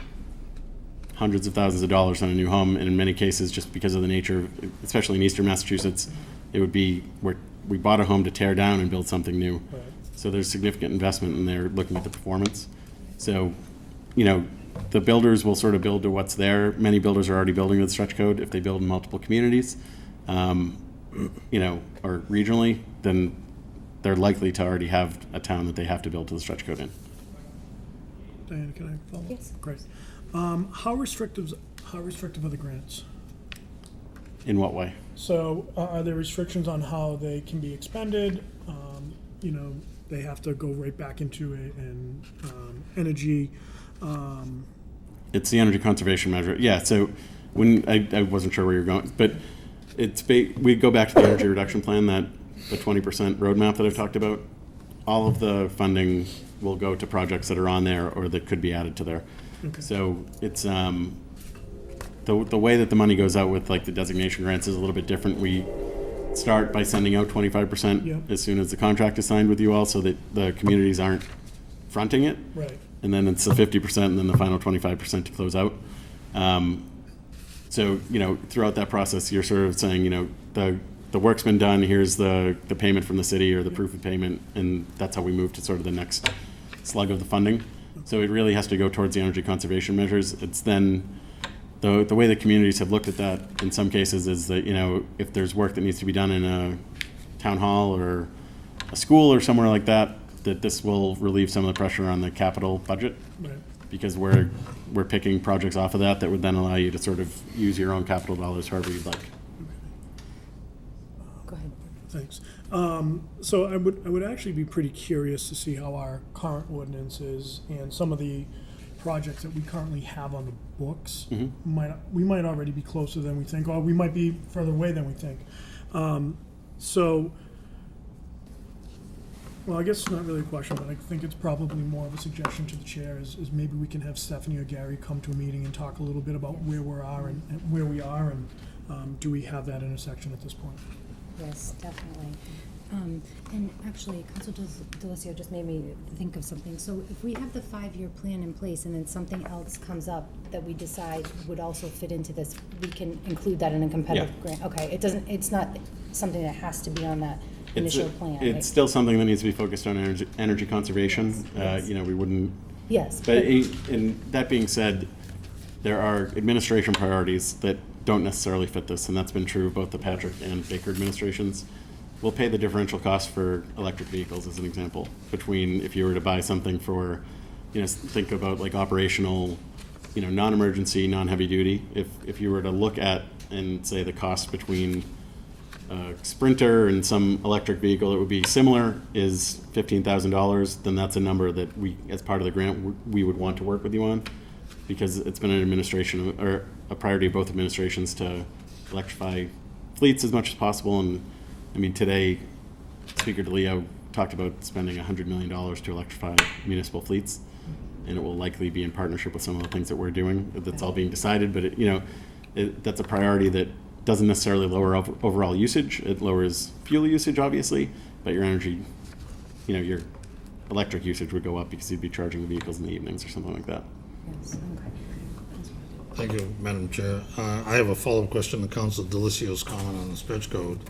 Speaker 2: hundreds of thousands of dollars on a new home, and in many cases, just because of the nature, especially in eastern Massachusetts, it would be where we bought a home to tear down and build something new.
Speaker 3: Right.
Speaker 2: So there's significant investment, and they're looking at the performance. So, the builders will sort of build to what's there. Many builders are already building with stretch code. If they build in multiple communities, or regionally, then they're likely to already have a town that they have to build to the stretch code in.
Speaker 3: Diana, can I follow?
Speaker 1: Yes.
Speaker 3: Great. How restrictive are the grants?
Speaker 2: In what way?
Speaker 3: So are there restrictions on how they can be expended? They have to go right back into an energy.
Speaker 2: It's the energy conservation measure. Yeah, so when I wasn't sure where you're going, but we go back to the energy reduction plan, the 20% roadmap that I've talked about. All of the funding will go to projects that are on there or that could be added to there.
Speaker 3: Okay.
Speaker 2: So it's the way that the money goes out with like the designation grants is a little bit different. We start by sending out 25%
Speaker 3: Yep.
Speaker 2: as soon as the contract is signed with you all, so that the communities aren't fronting it.
Speaker 3: Right.
Speaker 2: And then it's the 50% and then the final 25% to close out. So, throughout that process, you're sort of saying, the work's been done, here's the payment from the city or the proof of payment, and that's how we move to sort of the next slug of the funding. So it really has to go towards the energy conservation measures. It's then, the way the communities have looked at that in some cases is that, if there's work that needs to be done in a town hall or a school or somewhere like that, that this will relieve some of the pressure on the capital budget,
Speaker 3: Right.
Speaker 2: because we're picking projects off of that would then allow you to sort of use your own capital dollars however you'd like.
Speaker 1: Go ahead.
Speaker 3: Thanks. So I would actually be pretty curious to see how our current ordinances and some of the projects that we currently have on the books we might already be closer than we think, or we might be further away than we think. Well, I guess it's not really a question, but I think it's probably more of a suggestion to the chair is maybe we can have Stephanie or Gary come to a meeting and talk a little bit about where we are and do we have that intersection at this point?
Speaker 1: Yes, definitely. And actually, Councilor Delicio just made me think of something. So if we have the 5-year plan in place and then something else comes up that we decide would also fit into this, we can include that in a competitive grant? Okay, it's not something that has to be on that initial plan, right?
Speaker 2: It's still something that needs to be focused on energy conservation.
Speaker 1: Yes.
Speaker 2: We wouldn't.
Speaker 1: Yes.
Speaker 2: But and that being said, there are administration priorities that don't necessarily fit this, and that's been true of both the Patrick and Baker administrations. We'll pay the differential cost for electric vehicles, as an example, between if you were to buy something for, think about like operational, non-emergency, non-heavy duty. If you were to look at and say the cost between Sprinter and some electric vehicle that would be similar is $15,000, then that's a number that we, as part of the grant, we would want to work with you on, because it's been an administration or a priority of both administrations to electrify fleets as much as possible. And I mean, today, Speaker DeLeo talked about spending $100 million to electrify municipal fleets, and it will likely be in partnership with some of the things that we're doing. That's all being decided, but that's a priority that doesn't necessarily lower overall usage. It lowers fuel usage, obviously, but your energy, your electric usage would go up because you'd be charging the vehicles in the evenings or something like that.
Speaker 1: Yes, okay.
Speaker 6: Thank you, Madam Chair. I have a follow-up question to Council Delicio's comment on the stretch code.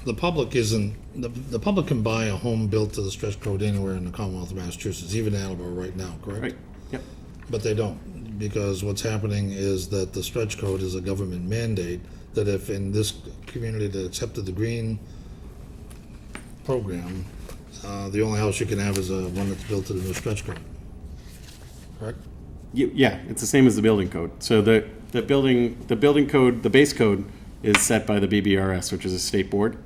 Speaker 6: The public can buy a home built to the stretch code anywhere in the Commonwealth of Massachusetts, even in Attleboro right now, correct?
Speaker 2: Right. Yep.
Speaker 6: But they don't, because what's happening is that the stretch code is a government mandate that if in this community that accepted the green program, the only house you can have is one that's built to the new stretch code. Correct?
Speaker 2: Yeah, it's the same as the building code. So the building code, the base code is set by the BBRS, which is a state board.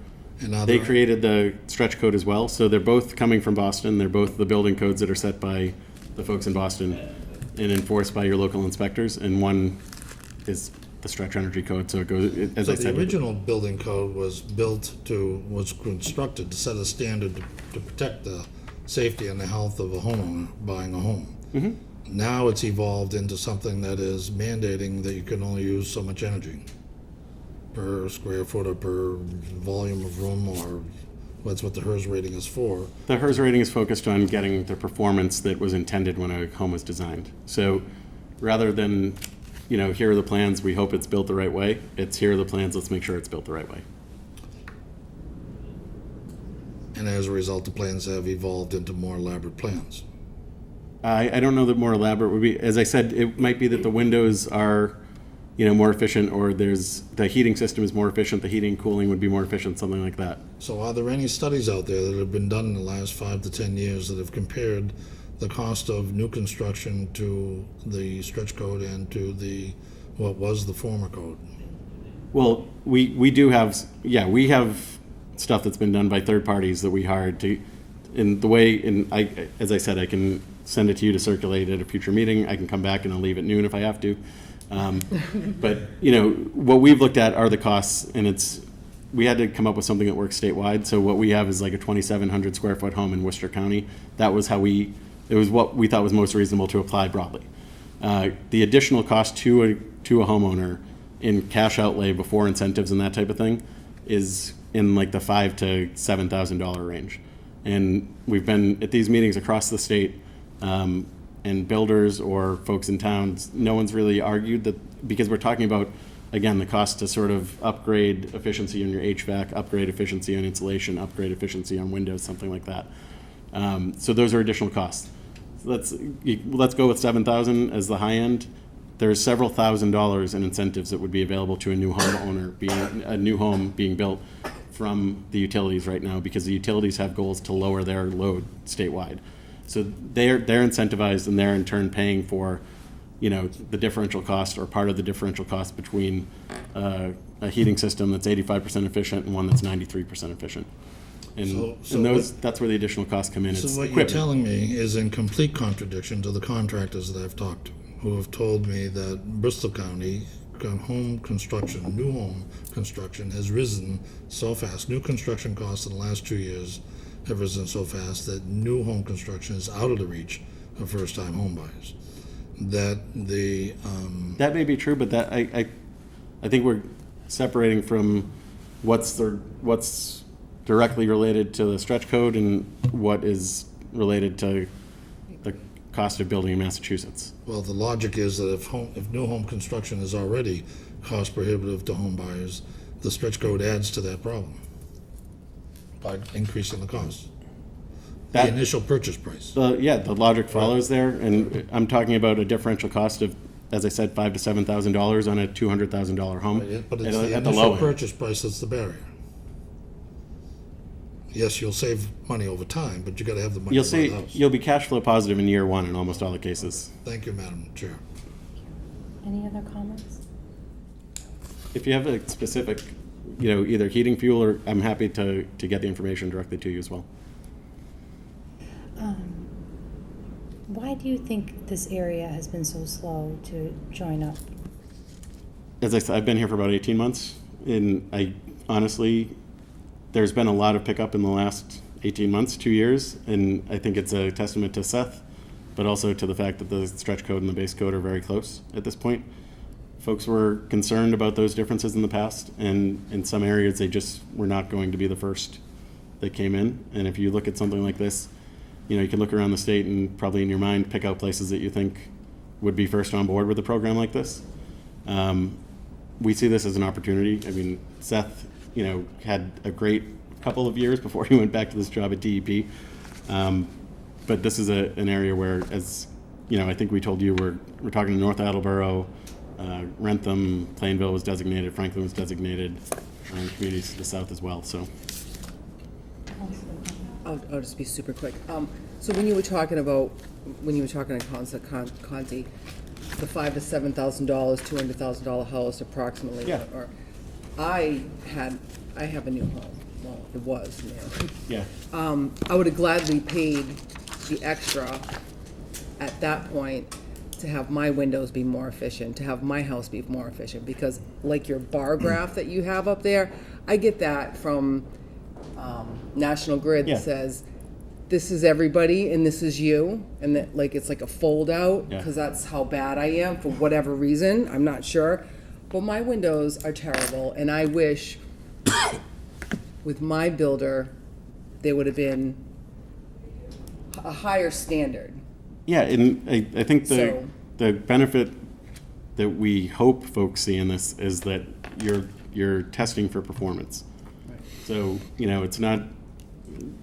Speaker 6: And are
Speaker 2: They
Speaker 6: there-
Speaker 2: created the stretch code as well, so they're both coming from Boston. They're both the building codes that are set by the folks in Boston and enforced by your local inspectors, and one is the stretch energy code, so it goes, as
Speaker 6: So
Speaker 2: I
Speaker 6: the
Speaker 2: said.
Speaker 6: original building code was constructed to set a standard to protect the safety and the health of a homeowner buying a home. Now it's evolved into something that is mandating that you can only use so much energy per square foot or per volume of room, or that's what the HERS rating is for.
Speaker 2: The HERS rating is focused on getting the performance that was intended when a home was designed. So rather than, here are the plans, we hope it's built the right way, it's here are the plans, let's make sure it's built the right way.
Speaker 6: And as a result, the plans have evolved into more elaborate plans.
Speaker 2: I don't know that more elaborate would be, as I said, it might be that the windows are, more efficient, or the heating system is more efficient, the heating and cooling would be more efficient, something like that.
Speaker 6: So are there any studies out there that have been done in the last 5 to 10 years that have compared the cost of new construction to the stretch code and to what was the former code?
Speaker 2: Well, we do have, we have stuff that's been done by third parties that we hired to, as I said, I can send it to you to circulate at a future meeting. I can come back and I'll leave at noon if I have to. But, what we've looked at are the costs, and we had to come up with something that works statewide. So what we have is like a 2,700 square foot home in Worcester County. That was it was what we thought was most reasonable to apply broadly. The additional cost to a homeowner in cash outlay before incentives and that type of thing is in like the $5,000 to $7,000 range. And we've been at these meetings across the state, and builders or folks in towns, no one's really argued that, because we're talking about, again, the cost to sort of upgrade efficiency on your HVAC, upgrade efficiency on insulation, upgrade efficiency on windows, something like that. So those are additional costs. Let's go with 7,000 as the high end. There's several $1,000s in incentives that would be available to a new homeowner, a new home being built from the utilities right now, because the utilities have goals to lower their load statewide. So they're incentivized, and they're in turn paying for, the differential cost or part of the differential cost between a heating system that's 85% efficient and one that's 93% efficient. And,
Speaker 6: So
Speaker 2: and
Speaker 6: what-
Speaker 2: that's where the additional costs come in.
Speaker 6: So
Speaker 2: It's
Speaker 6: what you're
Speaker 2: equipment.
Speaker 6: telling me is in complete contradiction to the contractors that I've talked to, who have told me that Bristol County new home construction has risen so fast. New construction costs in the last 2 years have risen so fast that new home construction is out of the reach of first-time home buyers. That
Speaker 2: That may be true, but that I think we're separating from what's directly related to the stretch code and what is related to the cost of building in Massachusetts.
Speaker 6: well, the logic is that if new home construction is already cost prohibitive to home buyers, the stretch code adds to that problem by increasing the cost. The
Speaker 2: That-
Speaker 6: initial purchase price.
Speaker 2: The logic follows there, and I'm talking about a differential cost of, as I said, $5,000 to $7,000 on a $200,000 home.
Speaker 6: But it's the
Speaker 2: at the low
Speaker 6: initial
Speaker 2: end.
Speaker 6: purchase price that's the barrier. Yes, you'll save money over time, but you gotta have the money
Speaker 2: You'll
Speaker 6: to buy
Speaker 2: see,
Speaker 6: the house.
Speaker 2: you'll be cash flow positive in year one in almost all the cases.
Speaker 6: Thank you, Madam Chair.
Speaker 1: Any other comments?
Speaker 2: If you have a specific, either heating fuel, or I'm happy to get the information directly to you as well.
Speaker 1: Why do you think this area has been so slow to join up?
Speaker 2: As I said, I've been here for about 18 months, and I honestly, there's been a lot of pickup in the last 18 months, 2 years, and I think it's a testament to Seth, but also to the fact that the stretch code and the base code are very close at this point. Folks were concerned about those differences in the past, and in some areas, they just were not going to be the first that came in. And if you look at something like this, you can look around the state and probably in your mind pick out places that you think would be first on board with a program like this. We see this as an opportunity. I mean, Seth, had a great couple of years before he went back to this job at DEP. But this is an area where, as I think we told you, we're talking to North Attleboro, Rentham, Plainville was designated, Franklin was designated, communities to the south as well. So
Speaker 1: Counselor
Speaker 5: I'll just be super quick. So when you were talking about, Conti, the $5,000 to $7,000, $200,000 house approximately.
Speaker 2: Yeah.
Speaker 5: Or, I have a new home. Well, it was new.
Speaker 2: Yeah.
Speaker 5: I would have gladly paid the extra at that point to have my windows be more efficient, to have my house be more efficient, because like your bar graph that you have up there, I get that from National Grid
Speaker 2: Yeah.
Speaker 5: that says, this is everybody and this is you, and that like it's like a fold out,
Speaker 2: Yeah.
Speaker 5: because that's how bad I am for whatever reason, I'm not sure. But my windows are terrible, and I wish with my builder, there would have been a higher standard.
Speaker 2: Yeah, and I think
Speaker 5: So-
Speaker 2: the benefit that we hope folks see in this is that you're testing for performance. So, it's not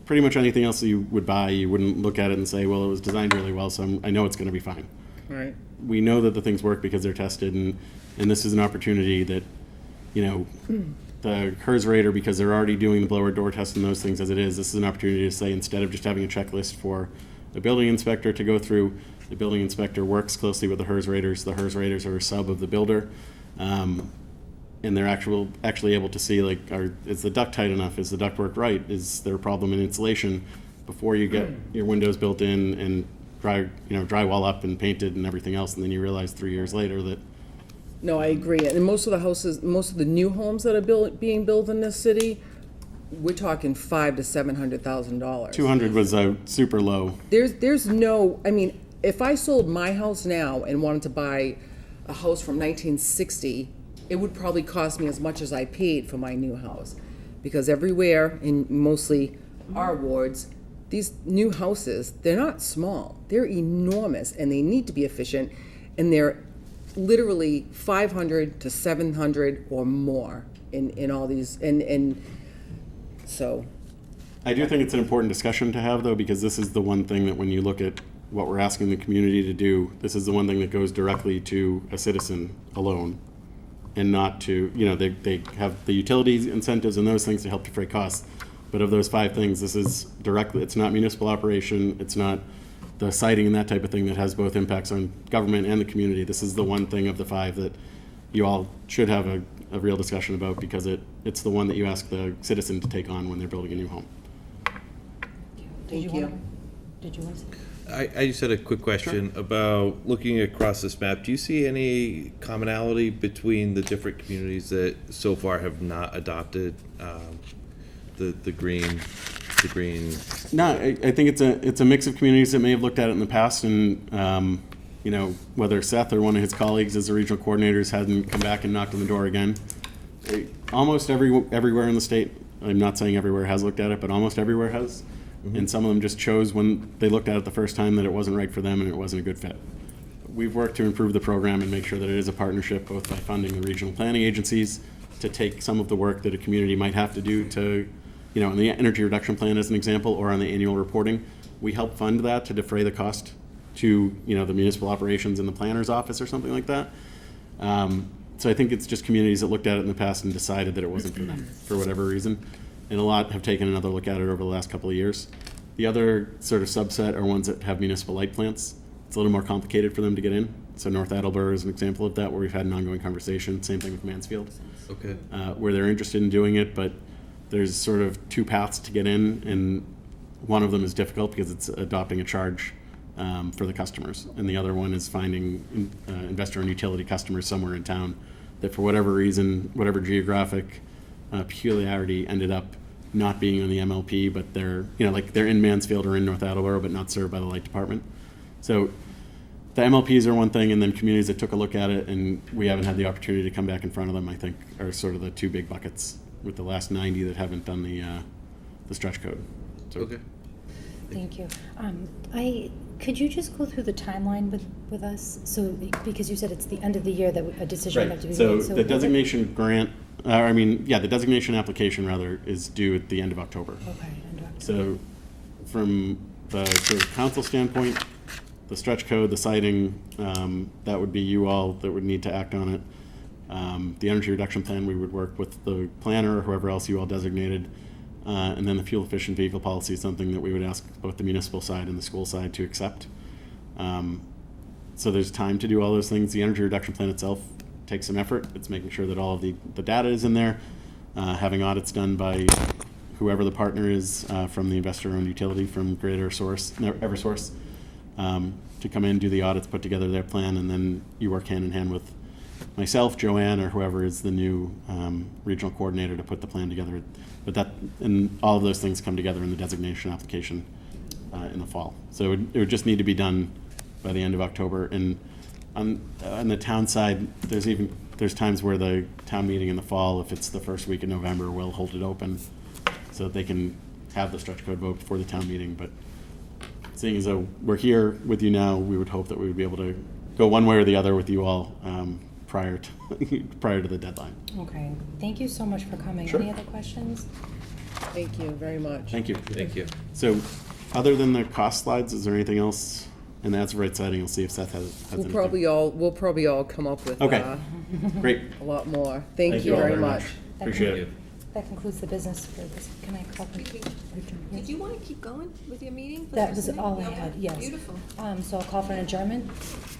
Speaker 2: pretty much anything else that you would buy, you wouldn't look at it and say, well, it was designed really well, so I know it's going to be fine.
Speaker 5: Right.
Speaker 2: We know that the things work because they're tested, and this is an opportunity that, the HERS rater, because they're already doing the blower door test and those things as it is, this is an opportunity to say, instead of just having a checklist for the building inspector to go through, the building inspector works closely with the HERS raters. The HERS raters are a sub of the builder. And they're actually able to see, like, is the duct tight enough? Is the ductwork right? Is there a problem in insulation before you get your windows built in and drywall up and painted and everything else? And then you realize 3 years later that,
Speaker 5: No, I agree. And most of the new homes that are being built in this city, we're talking $500,000 to $700,000.
Speaker 2: 200 was super low.
Speaker 5: There's no, I mean, if I sold my house now and wanted to buy a house from 1960, it would probably cost me as much as I paid for my new house. Because everywhere, in mostly our wards, these new houses, they're not small. They're enormous, and they need to be efficient, and they're literally 500 to 700 or more in all these, and so.
Speaker 2: I do think it's an important discussion to have, though, because this is the one thing that when you look at what we're asking the community to do, this is the one thing that goes directly to a citizen alone, and not to, they have the utilities incentives and those things to help defray costs. But of those 5 things, this is directly, it's not municipal operation, it's not the siting and that type of thing that has both impacts on government and the community. This is the one thing of the 5 that you all should have a real discussion about, because it's the one that you ask the citizen to take on when they're building a new home.
Speaker 1: Did you
Speaker 5: you.
Speaker 1: want to say?
Speaker 7: I just had a quick question about looking across this map. Do you see any commonality between the different communities that so far have not adopted the green?
Speaker 2: No, I think it's a mix of communities that may have looked at it in the past, and whether Seth or one of his colleagues as the regional coordinators hadn't come back and knocked on the door again. Almost everywhere in the state, I'm not saying everywhere has looked at it, but almost everywhere has. Mm-hmm. And some of them just chose when they looked at it the first time that it wasn't right for them and it wasn't a good fit. We've worked to improve the program and make sure that it is a partnership, both by funding the regional planning agencies to take some of the work that a community might have to do to, in the energy reduction plan as an example, or on the annual reporting, we help fund that to defray the cost to, the municipal operations in the planner's office or something like that. So I think it's just communities that looked at it in the past and decided that it wasn't for them for whatever reason. And a lot have taken another look at it over the last couple of years. The other sort of subset are ones that have municipal light plants. It's a little more complicated for them to get in. So North Attleboro is an example of that, where we've had an ongoing conversation. Same thing with Mansfield,
Speaker 7: Okay.
Speaker 2: where they're interested in doing it, but there's sort of 2 paths to get in, and one of them is difficult because it's adopting a charge for the customers, and the other one is finding investor and utility customers somewhere in town that, for whatever reason, whatever geographic peculiarity, ended up not being on the MLP, but they're they're in Mansfield or in North Attleboro, but not served by the light department. So the MLPs are one thing, and then communities that took a look at it and we haven't had the opportunity to come back in front of them, I think, are sort of the 2 big buckets, with the last 90 that haven't done the stretch code. So,
Speaker 7: Okay.
Speaker 1: Thank you. Could you just go through the timeline with us? So, because you said it's the end of the year that a decision would have to be
Speaker 2: So
Speaker 1: made.
Speaker 2: the designation grant, the designation application rather is due at the end of October.
Speaker 1: Okay, end of October.
Speaker 2: So from the sort of council standpoint, the stretch code, the siting, that would be you all that would need to act on it. The energy reduction plan, we would work with the planner or whoever else you all designated And then the fuel efficient vehicle policy is something that we would ask both the municipal side and the school side to accept. So there's time to do all those things. The energy reduction plan itself takes some effort. It's making sure that all of the data is in there, having audits done by whoever the partner is from the investor-owned utility, from Grid or Eversource, to come in, do the audits, put together their plan, and then you work hand in hand with myself, Joanne, or whoever is the new regional coordinator to put the plan together. But and all of those things come together in the designation application in the fall. So it would just need to be done by the end of October. And on the town side, there's times where the town meeting in the fall, if it's the first week in November, we'll hold it open so that they can have the stretch code vote before the town meeting. But seeing as though we're here with you now, we would hope that we would be able to go one way or the other with you all prior to the deadline.
Speaker 1: Okay, thank you so much for coming.
Speaker 2: Sure.
Speaker 1: Any other questions?
Speaker 5: Thank you very much.
Speaker 2: Thank you.
Speaker 7: Thank you.
Speaker 2: So, other than the cost slides, is there anything else? And that's right siding. We'll see if Seth has
Speaker 5: We'll
Speaker 2: anything.
Speaker 5: we'll probably all come up with
Speaker 2: Okay. Great.
Speaker 5: a lot more. Thank
Speaker 2: Thank
Speaker 5: you
Speaker 2: all
Speaker 5: very much.
Speaker 2: Appreciate it.
Speaker 1: That concludes the business for this. Can I call?
Speaker 8: Did you want to keep going with your meeting? for the
Speaker 1: That
Speaker 8: rest
Speaker 1: was
Speaker 8: of the
Speaker 1: all I
Speaker 8: night?
Speaker 1: had, yes.
Speaker 8: Beautiful.
Speaker 1: So I'll call for an adjournment.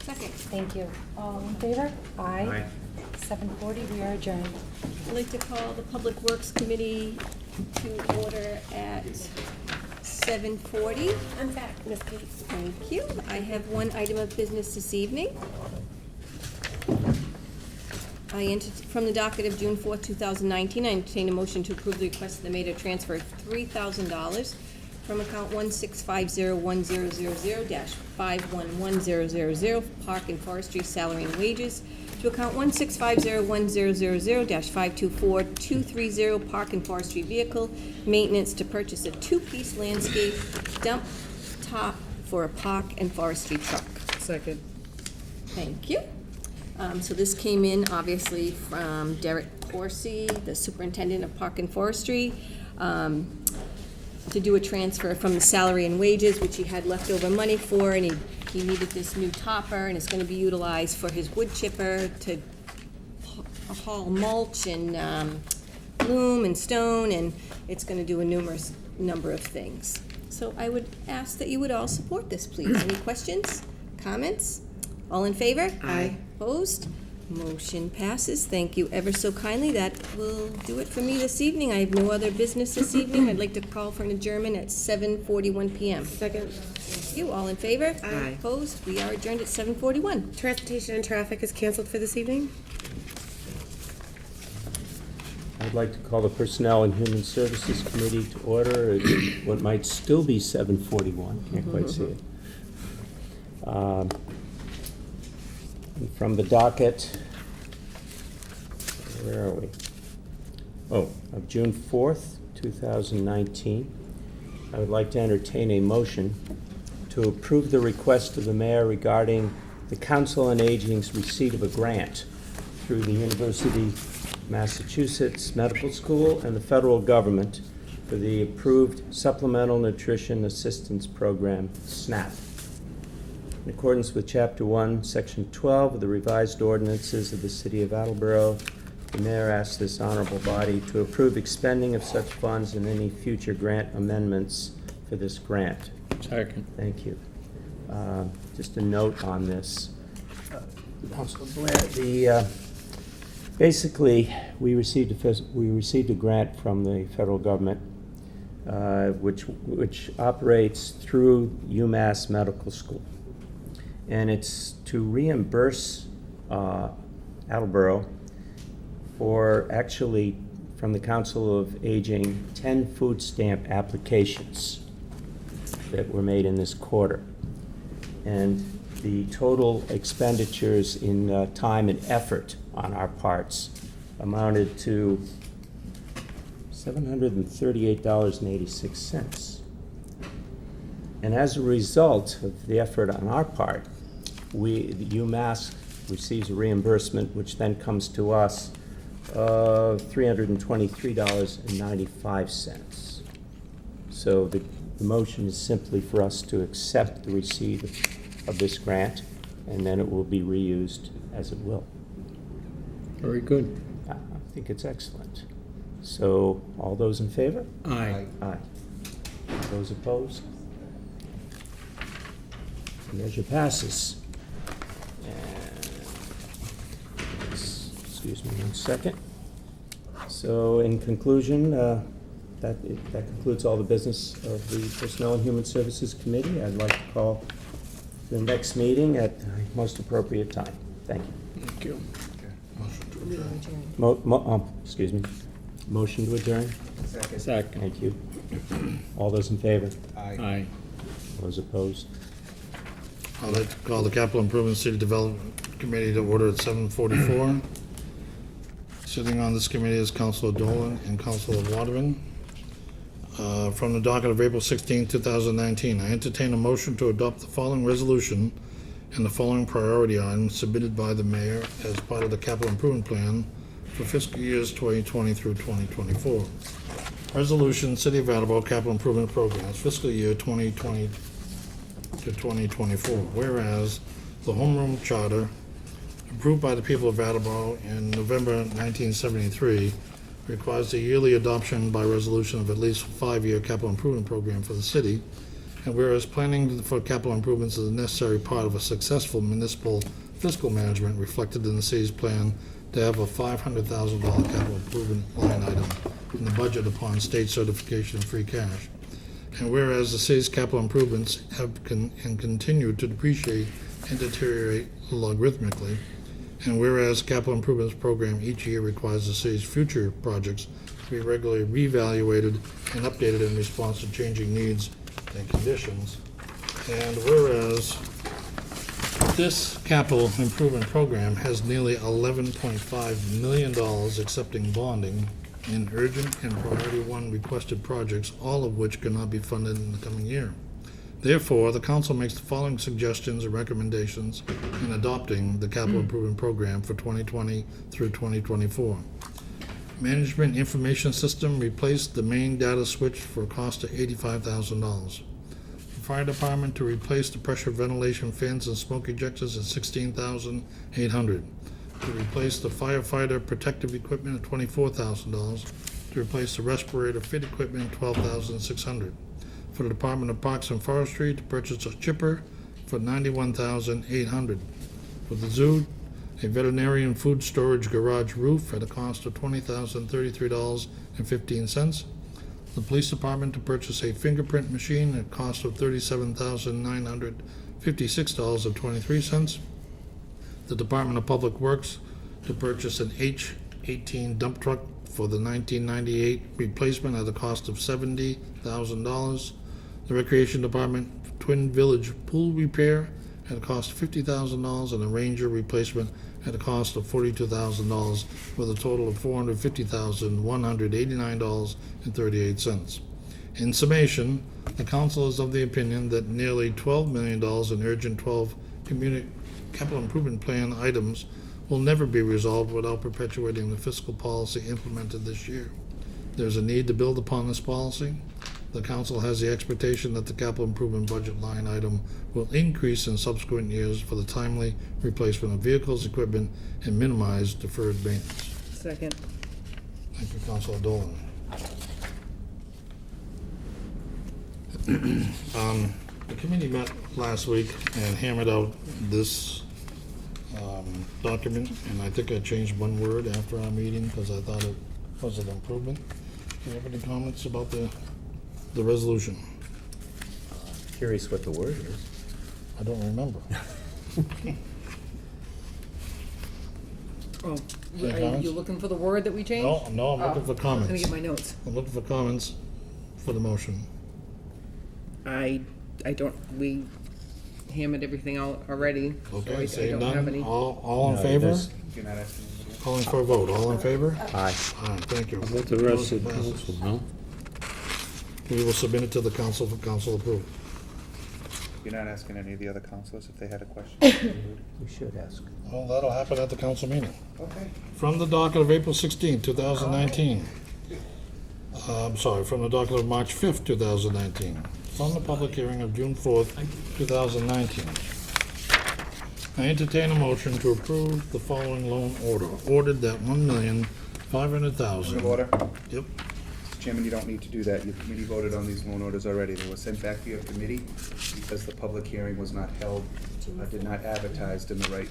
Speaker 8: Second.
Speaker 1: Thank you. All in favor? Aye. 7:40, we are adjourned.
Speaker 8: I'd like to call the Public Works Committee to order at 7:40. I'm back, Ms. Kate. Thank you. I have one item of business this evening. From the docket of June 4th, 2019, I entertain a motion to approve the request of the mayor to transfer $3,000 from account 1650100-511000 Park and Forestry Salary and Wages to account 1650100-524230 Park and Forestry Vehicle Maintenance to purchase a two-piece landscape dump top for a park and forestry truck.
Speaker 5: Second.
Speaker 8: Thank you. So this came in, obviously, from Derek Corsi, the superintendent of Park and Forestry, to do a transfer from the salary and wages, which he had leftover money for, and he needed this new topper, and it's gonna be utilized for his wood chipper to haul mulch and loom and stone, and it's gonna do a numerous number of things. So I would ask that you would all support this, please. Any questions, comments? All in favor?
Speaker 4: Aye.
Speaker 8: Opposed? Motion passes. Thank you ever so kindly. That will do it for me this evening. I have no other business this evening. I'd like to call for an adjournment at 7:41 PM.
Speaker 4: Second.
Speaker 8: Thank you. All in favor?
Speaker 4: Aye.
Speaker 8: Opposed? We are adjourned at 7:41.
Speaker 4: Transportation and traffic is canceled for this evening?
Speaker 9: I'd like to call the Personnel and Human Services Committee to order at what might still be 7:41, can't quite see it. And from the docket, where are we? Of June 4th, 2019, I would like to entertain a motion to approve the request of the mayor regarding the Council on Aging's receipt of a grant through the University of Massachusetts Medical School and the federal government for the approved Supplemental Nutrition Assistance Program, SNAP. In accordance with Chapter 1, Section 12 of the revised ordinances of the City of Attleboro, the mayor asks this honorable body to approve expending of such funds and any future grant amendments for this grant. Second. Thank you. Just a note on this. Councilor Blair, basically, we received a grant from the federal government, which operates through UMass Medical School. And it's to reimburse Attleboro for actually, from the Council of Aging, 10 food stamp applications that were made in this quarter. And the total expenditures in time and effort on our parts amounted to $738.86. And as a result of the effort on our part, the UMass receives a reimbursement, which then comes to us of $323.95. So the motion is simply for us to accept the receipt of this grant, and then it will be reused as it will. Very good. I think it's excellent. So, all those in favor?
Speaker 10: Aye.
Speaker 9: Aye. Those opposed? The measure passes. And, excuse me 1 second. So in conclusion, that concludes all the business of the Personnel and Human Services Committee. I'd like to call the next meeting at the most appropriate time. Thank you.
Speaker 3: Thank you.
Speaker 9: Excuse me. Motion to adjourn?
Speaker 10: Second.
Speaker 9: Thank you. All those in favor?
Speaker 10: Aye.
Speaker 9: Those opposed?
Speaker 6: I'd like to call the Capital Improvement City Development Committee to order at 7:44. Sitting on this committee is Councilor Dolan and Councilor Waterman. From the docket of April 16, 2019, I entertain a motion to adopt the following resolution and the following priority items submitted by the mayor as part of the capital improvement plan for fiscal years 2020 through 2024. Resolution, City of Attleboro Capital Improvement Programs, fiscal year 2020 to 2024. Whereas the homeroom charter approved by the people of Attleboro in November 1973 requires the yearly adoption by resolution of at least a 5-year capital improvement program for the city. And whereas planning for capital improvements is a necessary part of a successful municipal fiscal management reflected in the city's plan to have a $500,000 capital improvement line item in the budget upon state certification of free cash. And whereas the city's capital improvements have continue to depreciate and deteriorate logarithmically, and whereas capital improvements program each year requires the city's future projects to be regularly reevaluated and updated in response to changing needs and conditions, and whereas this capital improvement program has nearly $11.5 million accepting bonding in urgent and priority one requested projects, all of which cannot be funded in the coming year. Therefore, the council makes the following suggestions and recommendations in adopting the capital improvement program for 2020 through 2024. Management information system replaced the main data switch for a cost of $85,000. The fire department to replace the pressure ventilation fans and smoke ejectors at $16,800. To replace the firefighter protective equipment at $24,000. To replace the respirator fit equipment at $12,600. For the Department of Parks and Forestry to purchase a chipper for $91,800. For the zoo, a veterinarian food storage garage roof at a cost of $20,033.15. The police department to purchase a fingerprint machine at a cost of $37,956.23. The Department of Public Works to purchase an H-18 dump truck for the 1998 replacement at a cost of $70,000. The Recreation Department Twin Village pool repair at a cost of $50,000 and a Ranger replacement at a cost of $42,000 with a total of $450,189.38. In summation, the council is of the opinion that nearly $12 million in urgent 12 community capital improvement plan items will never be resolved without perpetuating the fiscal policy implemented this year. There's a need to build upon this policy. The council has the expectation that the capital improvement budget line item will increase in subsequent years for the timely replacement of vehicles, equipment, and minimize deferred maintenance.
Speaker 5: Second.
Speaker 6: Thank you, Councilor Dolan. The committee met last week and hammered out this document, and I think I changed one word after our meeting because I thought it was an improvement. Do you have any comments about the resolution?
Speaker 9: Curious what the word is.
Speaker 6: I don't remember.
Speaker 5: Oh,
Speaker 6: Any
Speaker 5: are
Speaker 6: comments?
Speaker 5: you looking for the word that we changed?
Speaker 6: No, I'm looking for
Speaker 5: Let me
Speaker 6: comments.
Speaker 5: get my notes.
Speaker 6: I'm looking for comments for the motion.
Speaker 5: I don't, we hammered everything out already. so
Speaker 6: Okay,
Speaker 5: I
Speaker 6: seeing
Speaker 5: don't have
Speaker 6: none,
Speaker 5: any.
Speaker 6: all in
Speaker 9: No,
Speaker 6: favor?
Speaker 9: there's-
Speaker 6: Calling for a vote, all in favor?
Speaker 9: Aye.
Speaker 6: Aye, thank you.
Speaker 10: About the rest of the
Speaker 6: Motion
Speaker 10: council, no?
Speaker 6: passes. We will submit it to the council for council approval.
Speaker 11: You're not asking any of the other councilors if they had a question?
Speaker 9: We should ask.
Speaker 6: Well, that'll happen at the council meeting.
Speaker 11: Okay.
Speaker 6: From the docket of April 16, 2019. I'm sorry, from the docket of March 5th, 2019. From the public hearing of June 4th, 2019. I entertain a motion to approve the following loan order. Ordered that 500,000.
Speaker 11: Point of order.
Speaker 6: Yep.
Speaker 11: Mr. Chairman, you don't need to do that. Your committee voted on these loan orders already. They were sent back to your committee because the public hearing was not held, did not advertised in the right,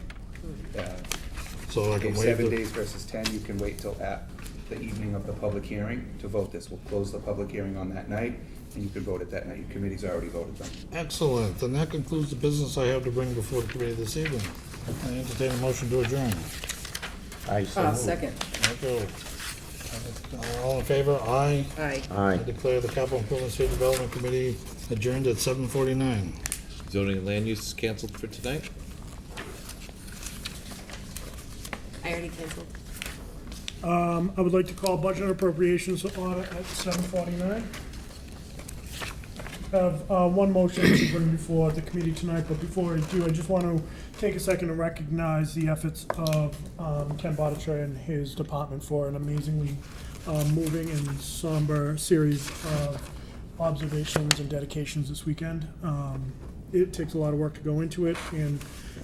Speaker 6: So I can waive
Speaker 11: 7
Speaker 6: the,
Speaker 11: days versus 10. You can wait till at the evening of the public hearing to vote this. We'll close the public hearing on that night, and you can vote it that night. Your committee's already voted them.
Speaker 6: excellent. And that concludes the business I have to bring before the committee this evening. I entertain a motion to adjourn.
Speaker 9: I so move.
Speaker 5: Second.
Speaker 6: Okay. All in favor? Aye.
Speaker 5: Aye.
Speaker 6: I
Speaker 9: Aye.
Speaker 6: declare the Capital Improvement State Development Committee adjourned at 7:49.
Speaker 7: Zoning and land use is canceled for tonight?
Speaker 4: I already canceled.
Speaker 3: I would like to call budget appropriations order at 7:49. Have one motion to bring before the committee tonight, but before I do, I just want to take a second to recognize the efforts of Ken Botticher and his department for an amazingly moving and somber series of observations and dedications this weekend. It takes a lot of work to go into it, and,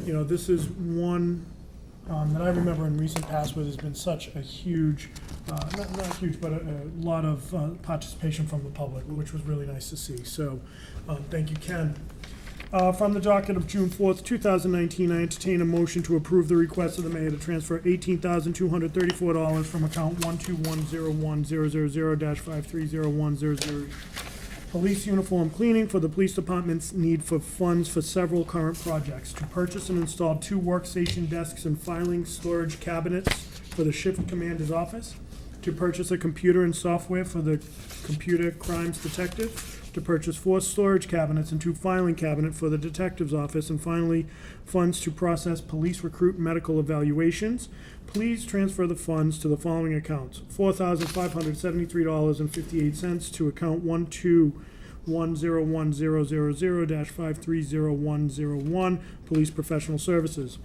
Speaker 3: you know, this is one that I remember in recent past where there's been such a huge, not huge, but a lot of participation from the public, which was really nice to see. So, thank you, Ken. From the docket of June 4th, 2019, I entertain a motion to approve the request of the mayor to transfer $18,234 from account 121010000-530100 police uniform cleaning for the police department's need for funds for several current projects. To purchase and install 2 workstation desks and filing storage cabinets for the shift commander's office. To purchase a computer and software for the computer crimes detective. To purchase 4 storage cabinets and 2 filing cabinets for the detective's office. And finally, funds to process police recruit medical evaluations. Please transfer the funds to the following accounts: $4,573.58 to account 121010000-530101, Police Professional Services.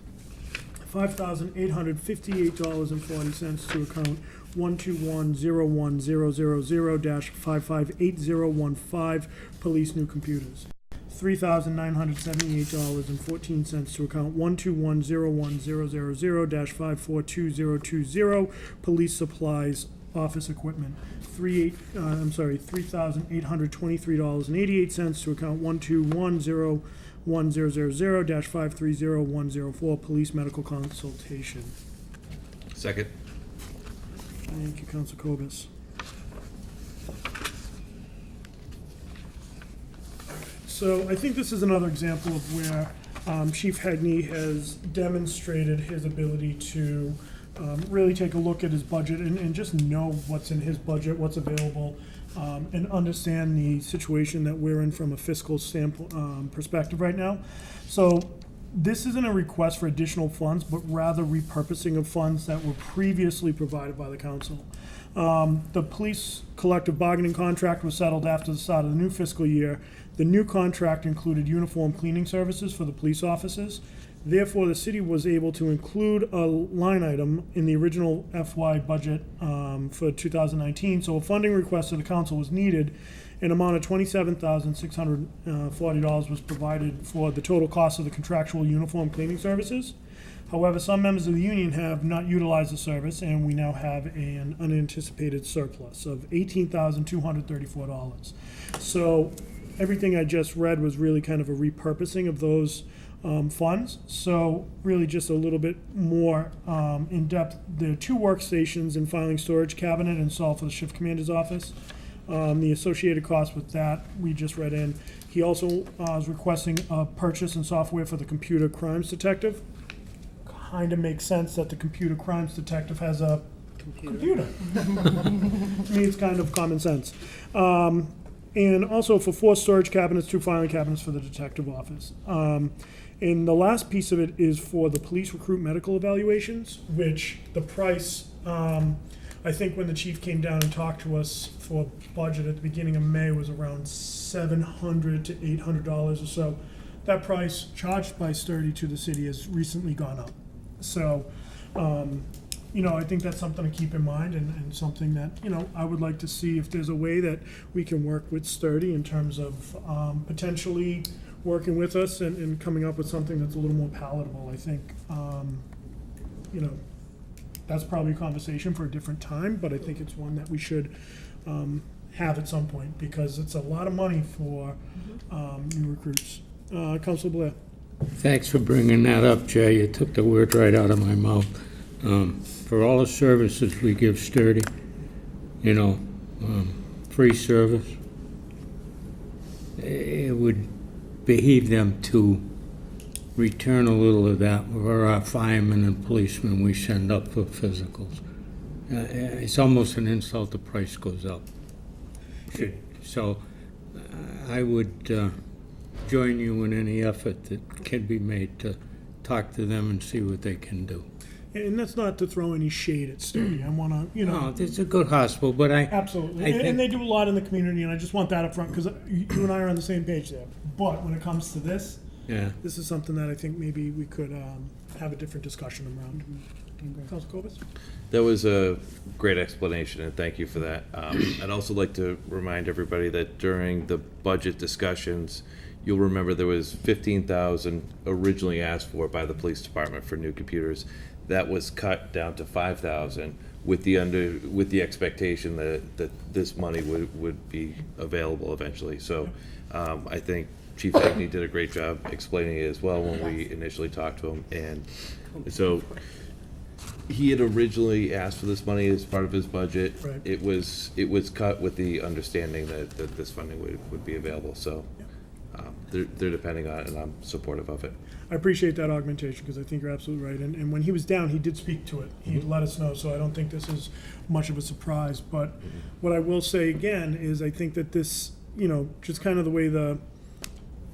Speaker 3: $5,858.40 to account 121010000-558015, Police New Computers. $3,978.14 to account 121010000-542020, Police Supplies Office Equipment. $3,823.88 to account 121010000-530104, Police Medical Consultation.
Speaker 7: Second.
Speaker 3: Thank you, Council Cobus. So I think this is another example of where Chief Hegney has demonstrated his ability to really take a look at his budget and just know what's in his budget, what's available, and understand the situation that we're in from a fiscal standpoint, perspective right now. So this isn't a request for additional funds, but rather repurposing of funds that were previously provided by the council. The police collective bargaining contract was settled after the start of the new fiscal year. The new contract included uniform cleaning services for the police officers. Therefore, the city was able to include a line item in the original FY budget for 2019. So a funding request to the council was needed. An amount of $27,640 was provided for the total cost of the contractual uniform cleaning services. However, some members of the union have not utilized the service, and we now have an unanticipated surplus of $18,234. So everything I just read was really kind of a repurposing of those funds. So really just a little bit more in depth. There are 2 workstations and filing storage cabinet installed for the shift commander's office. The associated cost with that, we just read in. He also is requesting a purchase and software for the computer crimes detective. Kind of makes sense that the computer crimes detective has a computer. To me, it's kind of common sense. And also for 4 storage cabinets, 2 filing cabinets for the detective office. And the last piece of it is for the police recruit medical evaluations, which the price, I think when the chief came down and talked to us for budget at the beginning of May, was around $700 to $800 or so. That price charged by Sturdy to the city has recently gone up. So, you know, I think that's something to keep in mind and something that, you know, I would like to see if there's a way that we can work with Sturdy in terms of potentially working with us and coming up with something that's a little more palatable. I think, you know, that's probably a conversation for a different time, but I think it's one that we should have at some point, because it's a lot of money for new recruits. Councilor Blair?
Speaker 9: Thanks for bringing that up, Jay. You took the word right out of my mouth. For all the services we give Sturdy, you know, free service, it would behoove them to return a little of that for our firemen and policemen we send up for physicals. It's almost an insult the price goes up. So I would join you in any effort that can be made to talk to them and see what they can do.
Speaker 3: And that's not to throw any shade at Sturdy. I want to, you know.
Speaker 9: No, it's a good hospital, but
Speaker 3: Absolutely.
Speaker 9: I think-
Speaker 3: And they do a lot in the community, and I just want that up front, because you and I are on the same page there. But when it comes to this,
Speaker 9: Yeah.
Speaker 3: this is something that I think maybe we could have a different discussion around. Councilor Cobus?
Speaker 7: That was a great explanation, and thank you for that. I'd also like to remind everybody that during the budget discussions, you'll remember there was 15,000 originally asked for by the police department for new computers. That was cut down to 5,000 with the expectation that this money would be available eventually. So I think Chief Agnew did a great job explaining it as well when we initially talked to him. And so he had originally asked for this money as part of his budget.
Speaker 3: Right.
Speaker 7: It was cut with the understanding that this funding would be available. So they're depending on it, and I'm supportive of it.
Speaker 3: I appreciate that augmentation, because I think you're absolutely right. And when he was down, he did speak to it. He let us know, so I don't think this is much of a surprise. But what I will say again is I think that this, you know, just kind of the way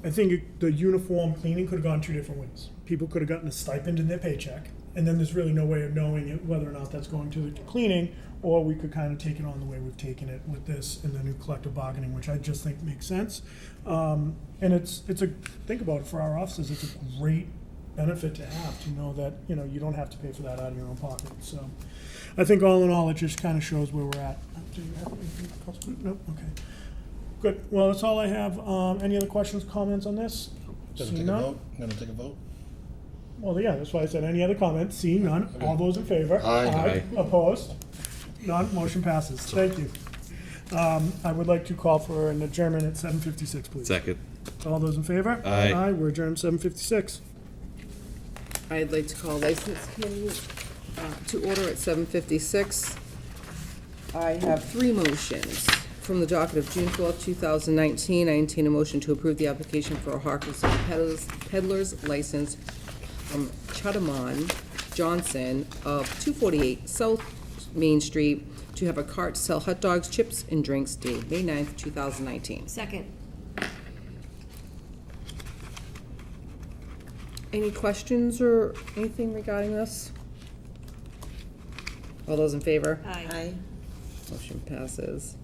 Speaker 3: I think the uniform cleaning could have gone two different ways. People could have gotten a stipend in their paycheck, and then there's really no way of knowing whether or not that's going to the cleaning, or we could kind of take it on the way we've taken it with this and the new collective bargaining, which I just think makes sense. And it's think about it, for our officers, it's a great benefit to have, to know that, you know, you don't have to pay for that out of your own pocket. So I think all in all, it just kind of shows where we're at. Do you have anything else? No? Okay. Good. Well, that's all I have. Any other questions, comments on this?
Speaker 6: Gonna
Speaker 3: Seeing
Speaker 6: take a
Speaker 3: none?
Speaker 6: vote? Gonna take a vote?
Speaker 3: Well, yeah, that's why I said any other comments. Seeing none. All those in favor?
Speaker 6: Aye.
Speaker 3: Opposed? None. Motion passes. Thank you. I would like to call for an adjournment at 7:56, please.
Speaker 7: Second.
Speaker 3: All those in favor?
Speaker 7: Aye.
Speaker 3: We're adjourned 7:56.
Speaker 5: I'd like to call License Committee to order at 7:56. I have three motions. From the docket of June 12, 2019, I entertain a motion to approve the application for a hawkers and peddler's license from Chudaman Johnson of 248 South Main Street to have a cart to sell hot dogs, chips, and drinks dated May 9th, 2019.
Speaker 8: Second.
Speaker 5: Any questions or anything regarding this? All those in favor?
Speaker 8: Aye.
Speaker 5: Motion passes.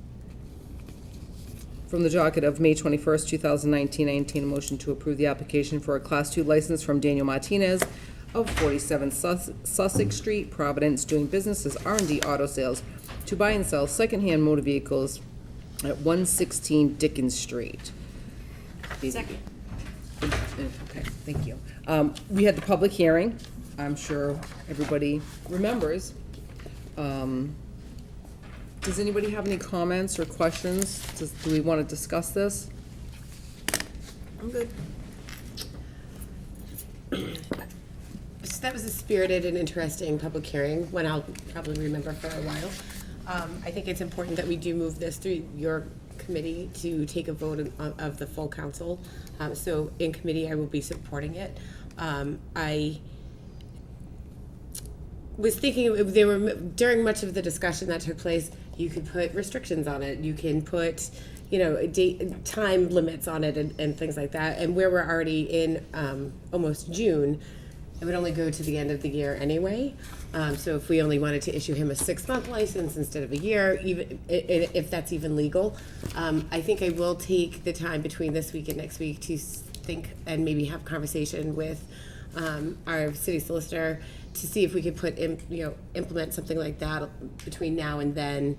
Speaker 5: From the docket of May 21st, 2019, I entertain a motion to approve the application for a Class 2 license from Daniel Martinez of 47 Sussex Street, Providence, doing business as R&D Auto Sales, to buy and sell secondhand motor vehicles at 116 Dickens Street.
Speaker 8: Second.
Speaker 5: Okay, thank you. We had the public hearing. I'm sure everybody remembers. Does anybody have any comments or questions? Do we want to discuss this?
Speaker 8: I'm good.
Speaker 4: So that was a spirited and interesting public hearing, one I'll probably remember for a while. I think it's important that we do move this through your committee to take a vote of the full council. So in committee, I will be supporting it. I was thinking there were, during much of the discussion that took place, you could put restrictions on it. You can put, you know, time limits on it and things like that. And where we're already in almost June, it would only go to the end of the year anyway. So if we only wanted to issue him a 6-month license instead of a year, even if that's even legal, I think I will take the time between this week and next week to think and maybe have conversation with our city solicitor to see if we could implement something like that between now and then,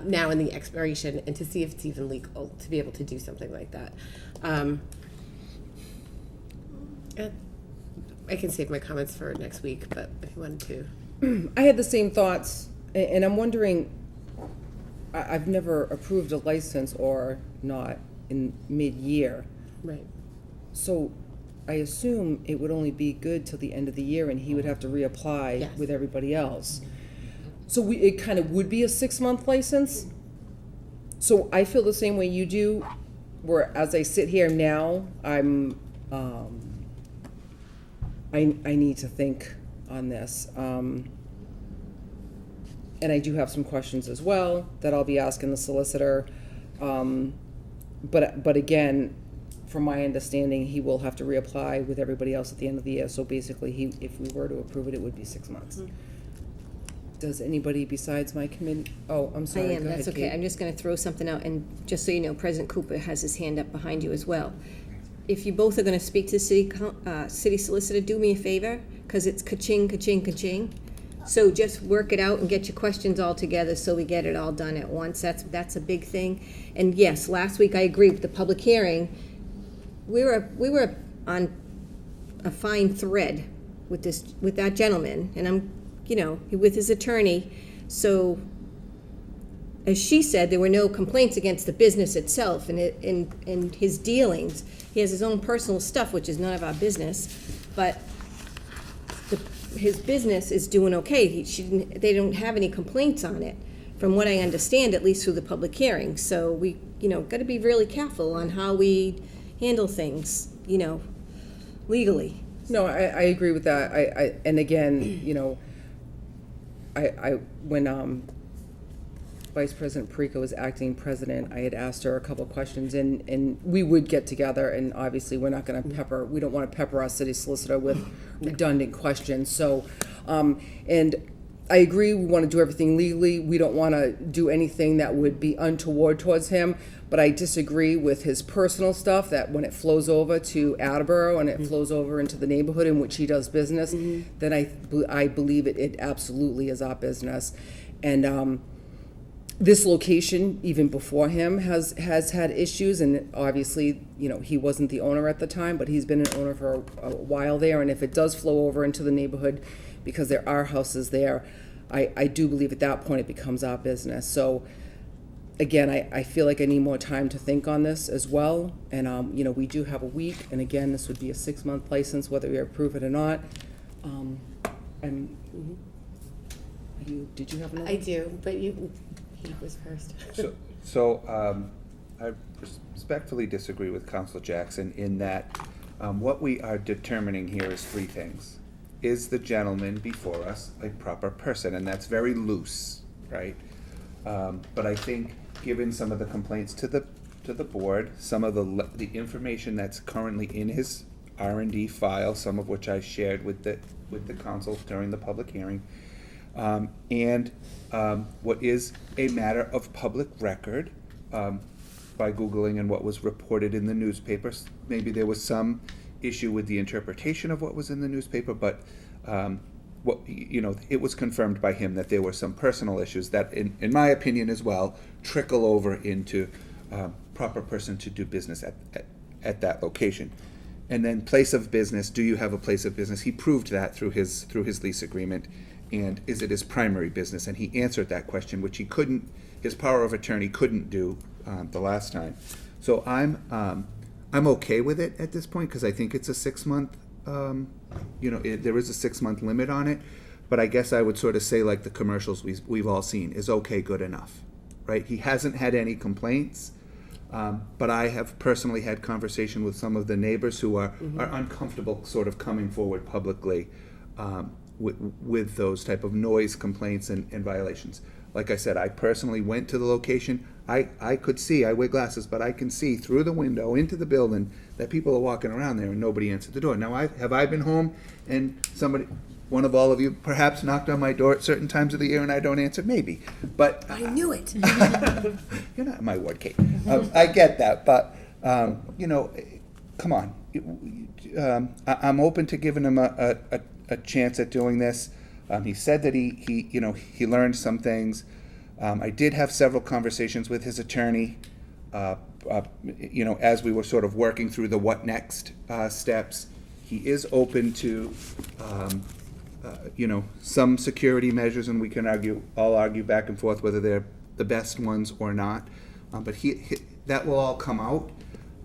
Speaker 4: now and the expiration, and to see if it's even legal to be able to do something like that. I can save my comments for next week, but if you wanted to.
Speaker 5: I had the same thoughts, and I'm wondering, I've never approved a license or not in mid-year.
Speaker 4: Right.
Speaker 5: So I assume it would only be good till the end of the year, and he would have to reapply
Speaker 4: Yes.
Speaker 5: with everybody else. So it kind of would be a 6-month license. So I feel the same way you do, where as I sit here now, I need to think on this. And I do have some questions as well that I'll be asking the solicitor. But again, from my understanding, he will have to reapply with everybody else at the end of the year. So basically, if we were to approve it, it would be 6 months. Does anybody besides my committee? Oh, I'm
Speaker 8: I
Speaker 5: sorry.
Speaker 8: am,
Speaker 5: Go
Speaker 8: that's
Speaker 5: ahead,
Speaker 8: okay.
Speaker 5: Kate.
Speaker 8: I'm just gonna throw something out, and just so you know, President Cooper has his hand up behind you as well. If you both are gonna speak to the city solicitor, do me a favor, because it's ka-ching, ka-ching, ka-ching. So just work it out and get your questions all together so we get it all done at once. That's a big thing. And yes, last week I agree with the public hearing. We were on a fine thread with that gentleman, and I'm, with his attorney. So, as she said, there were no complaints against the business itself and his dealings. He has his own personal stuff, which is none of our business, but his business is doing okay. They don't have any complaints on it, from what I understand, at least through the public hearing. So we, got to be really careful on how we handle things, legally.
Speaker 5: No, I agree with that. And again, when Vice President Perico was acting president, I had asked her a couple of questions, and we would get together, and obviously we're not going to we don't want to pepper our city solicitor with redundant questions. So, and I agree, we want to do everything legally. We don't want to do anything that would be untoward towards him, but I disagree with his personal stuff, that when it flows over to Attleboro and it flows over into the neighborhood in which he does business, then I believe it absolutely is our business. And this location, even before him, has had issues, and obviously, he wasn't the owner at the time, but he's been an owner for a while there, and if it does flow over into the neighborhood, because there are houses there, I do believe at that point it becomes our business. So, again, I feel like I need more time to think on this as well, and, we do have a week, and again, this would be a 6-month license, whether we approve it or not. Did you have another?
Speaker 4: I do, but he was first.
Speaker 11: So, I respectfully disagree with Council Jackson in that what we are determining here is 3 things. Is the gentleman before us a proper person? And that's very loose, right? But I think, given some of the complaints to the board, some of the information that's currently in his R&D file, some of which I shared with the council during the public hearing, and what is a matter of public record by Googling and what was reported in the newspapers. Maybe there was some issue with the interpretation of what was in the newspaper, but it was confirmed by him that there were some personal issues that, in my opinion as well, trickle over into proper person to do business at that location. And then place of business, do you have a place of business? He proved that through his lease agreement. And is it his primary business? And he answered that question, which he couldn't, his power of attorney couldn't do the last time. So I'm okay with it at this point, because I think it's a 6-month, there is a 6-month limit on it. But I guess I would sort of say, like the commercials we've all seen, is okay, good enough, right? He hasn't had any complaints, but I have personally had conversation with some of the neighbors who are uncomfortable sort of coming forward publicly with those type of noise complaints and violations. Like I said, I personally went to the location. I could see, I wear glasses, but I can see through the window into the building that people are walking around there and nobody answered the door. Now, have I been home and one of all of you perhaps knocked on my door at certain times of the year and I don't answer? Maybe, but
Speaker 8: I knew it.
Speaker 11: You're not my ward, Kate. I get that, but come on. I'm open to giving him a chance at doing this. He said that he learned some things. I did have several conversations with his attorney, as we were sort of working through the what next steps. He is open to some security measures, and we can all argue back and forth whether they're the best ones or not. But that will all come out.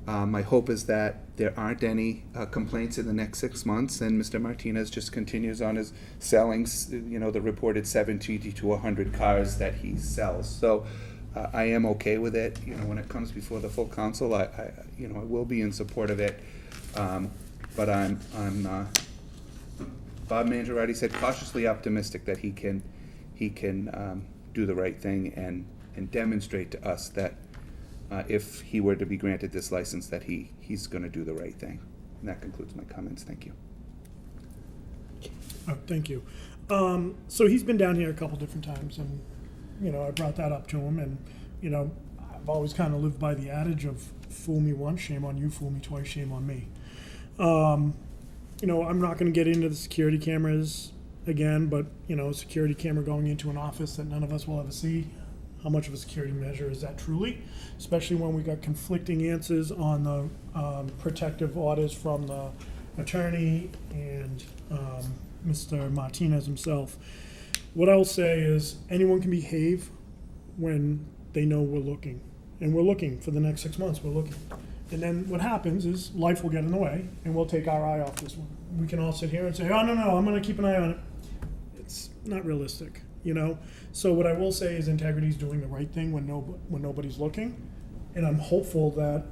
Speaker 11: My hope is that there aren't any complaints in the next 6 months, and Mr. Martinez just continues on his selling, the reported 70 to 100 cars that he sells. So I am okay with it. When it comes before the full council, I will be in support of it. But I'm Bob Mangiarotti said cautiously optimistic that he can do the right thing and demonstrate to us that if he were to be granted this license, that he's going to do the right thing. And that concludes my comments. Thank you.
Speaker 3: Oh, thank you. So he's been down here a couple different times, and I brought that up to him, and I've always kind of lived by the adage of fool me once, shame on you; fool me twice, shame on me. I'm not going to get into the security cameras again, but security camera going into an office that none of us will ever see. How much of a security measure is that truly? Especially when we got conflicting answers on the protective orders from the attorney and Mr. Martinez himself. What I'll say is anyone can behave when they know we're looking. And we're looking for the next 6 months, we're looking. And then what happens is life will get in the way and we'll take our eye off this one. We can all sit here and say, oh, no, I'm gonna keep an eye on it. It's not realistic, So what I will say is integrity is doing the right thing when nobody's looking. And I'm hopeful that,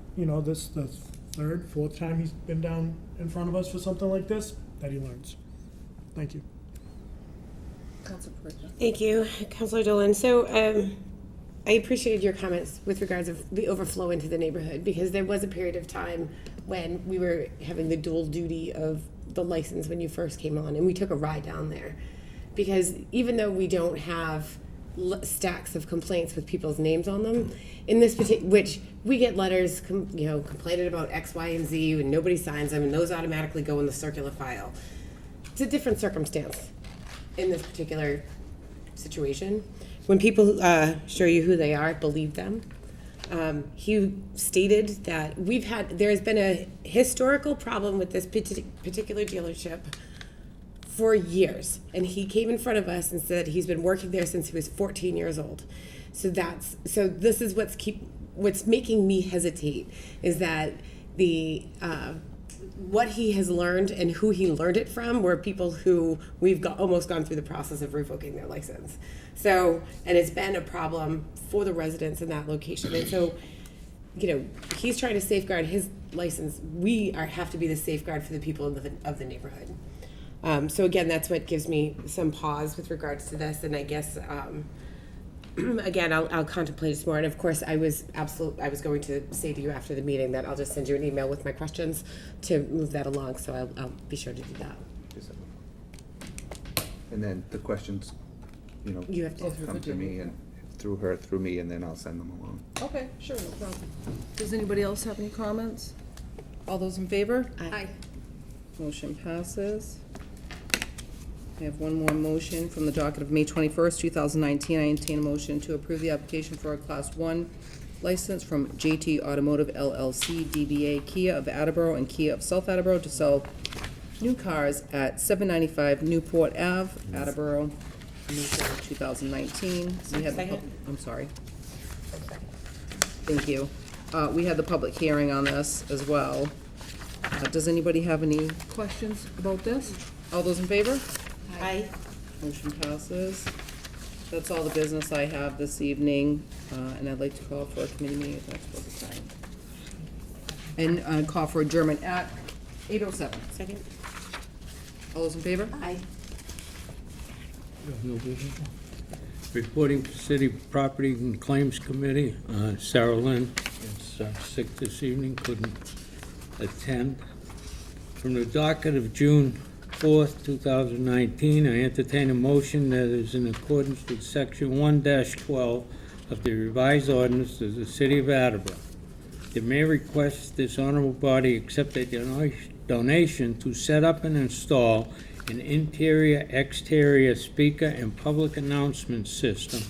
Speaker 3: this the third, fourth time he's been down in front of us for something like this, that he learns. Thank you.
Speaker 4: Thank you, Councilor Dolan. So I appreciated your comments with regards of the overflow into the neighborhood, because there was a period of time when we were having the dual duty of the license when you first came on, and we took a ride down there. Because even though we don't have stacks of complaints with people's names on them, in this which we get letters, complaining about X, Y, and Z, and nobody signs them, and those automatically go in the circular file. It's a different circumstance in this particular situation. When people show you who they are, believe them. He stated that there's been a historical problem with this particular dealership for years, and he came in front of us and said he's been working there since he was 14 years old. So this is what's making me hesitate, is that what he has learned and who he learned it from were people who we've almost gone through the process of revoking their license. So, and it's been a problem for the residents in that location. And so, he's trying to safeguard his license. We have to be the safeguard for the people of the neighborhood. So again, that's what gives me some pause with regards to this. And I guess, again, I'll contemplate this more. And of course, I was going to say to you after the meeting that I'll just send you an email with my questions to move that along. So I'll be sure to do that.
Speaker 11: And then the questions,
Speaker 4: You have to
Speaker 11: come to me and through me, and then I'll send them along.
Speaker 5: Okay, sure, no problem. Does anybody else have any comments? All those in favor?
Speaker 8: Aye.
Speaker 5: Motion passes. I have one more motion from the docket of May 21st, 2019. I entertain a motion to approve the application for a Class 1 license from JT Automotive LLC, DBA Kia of Attleboro and Kia of South Attleboro to sell new cars at 795 Newport Ave, Attleboro, Newport, 2019. We had I'm sorry. Thank you. We had the public hearing on this as well. Does anybody have any questions about this? All those in favor?
Speaker 4: Aye.
Speaker 5: Motion passes. That's all the business I have this evening, and I'd like to call for a committee meeting at the next public time. And call for adjournment at 8:07.
Speaker 4: Second.
Speaker 5: All those in favor?
Speaker 4: Aye.
Speaker 10: Reporting to City Property and Claims Committee, Sarah Lynn is sick this evening, couldn't attend. From the docket of June 4th, 2019, I entertain a motion that is in accordance with Section 1-12 of the revised ordinance of the City of Attleboro. The mayor requests this honorable body accept a donation to set up and install an interior-exterior speaker and public announcement system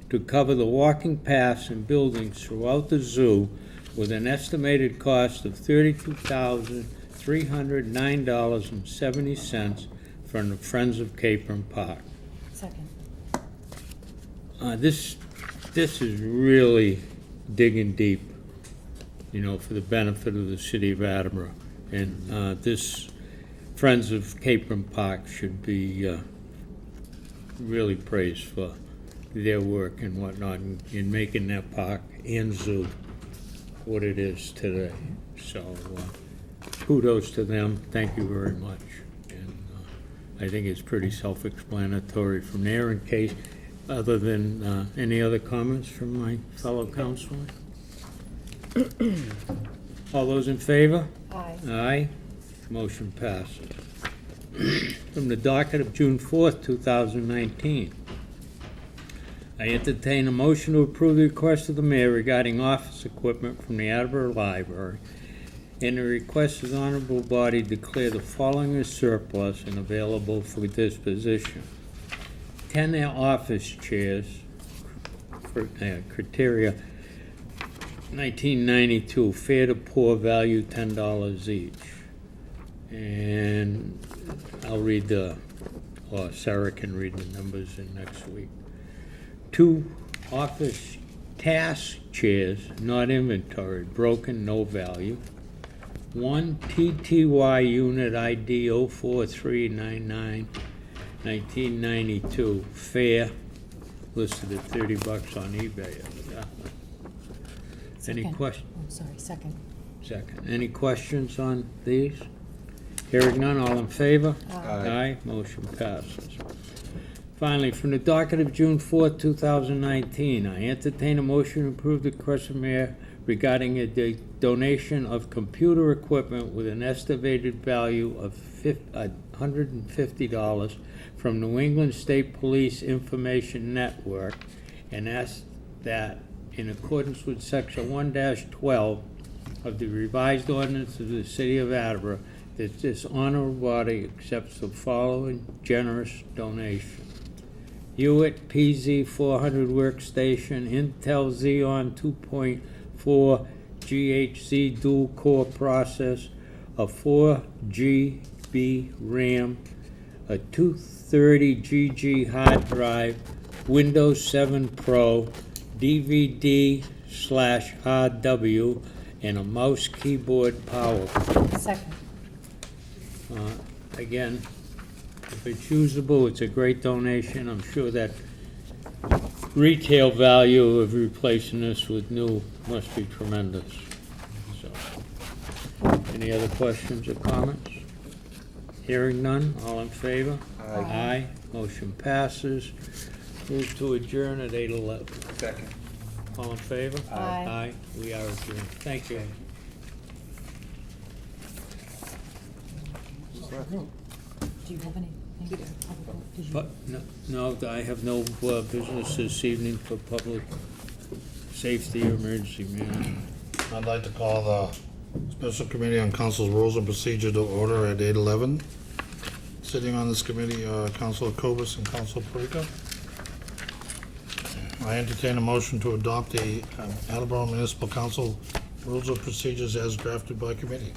Speaker 10: to cover the walking paths and buildings throughout the zoo with an estimated cost of $32,309.70 from the Friends of Capron Park.
Speaker 1: Second.
Speaker 10: This is really digging deep, for the benefit of the city of Attleboro. And this Friends of Capron Park should be really praised for their work and whatnot in making that park and zoo what it is today. So kudos to them. Thank you very much. And I think it's pretty self-explanatory from there. In case, other than any other comments from my fellow councilors? All those in favor?
Speaker 1: Aye.
Speaker 10: Aye. Motion passes. From the docket of June 4th, 2019. I entertain a motion to approve the request of the mayor regarding office equipment from the Attleboro Library. And the request of the honorable body declare the following as surplus and available for disposition. 10 office chairs, criteria 1992, fair to poor, value $10 each. And I'll read or Sarah can read the numbers in next week. 2 office task chairs, not inventoried, broken, no value. 1 TTY unit ID 04399, 1992, fair, listed at $30 on eBay. Any
Speaker 1: Second.
Speaker 10: questions?
Speaker 1: Oh, sorry, second.
Speaker 10: Second. Any questions on these? Hearing none, all in favor?
Speaker 11: Aye.
Speaker 10: Motion passes. Finally, from the docket of June 4th, 2019, I entertain a motion to approve the request of mayor regarding a donation of computer equipment with an estimated value of $150 from New England State Police Information Network, and ask that, in accordance with Section 1-12 of the revised ordinance of the City of Attleboro, that this honorable body accepts the following generous donation. Hewitt PZ 400 workstation, Intel Xeon 2.4 GHz dual core process, a 4 GB RAM, a 230 GG hard drive, Windows 7 Pro, DVD/RW, and a mouse keyboard power.
Speaker 1: Second.
Speaker 10: Again, if it's usable, it's a great donation. I'm sure that retail value of replacing this with new must be tremendous. So, any other questions or comments? Hearing none, all in favor?
Speaker 11: Aye.
Speaker 10: Aye, motion passes. Move to adjourn at 8:11.
Speaker 11: Second.
Speaker 10: All in favor?
Speaker 1: Aye.
Speaker 10: Aye, we are adjourned. Thank you.
Speaker 1: Do you have any? Did you?
Speaker 10: But, no, I have no business this evening for public safety or emergency management.
Speaker 6: I'd like to call the Special Committee on Council's Rules and Procedure to order at 8:11. Sitting on this committee are Councilor Cobus and Councilor Parika. I entertain a motion to adopt the Attleboro Municipal Council Rules of Procedures as drafted by committee.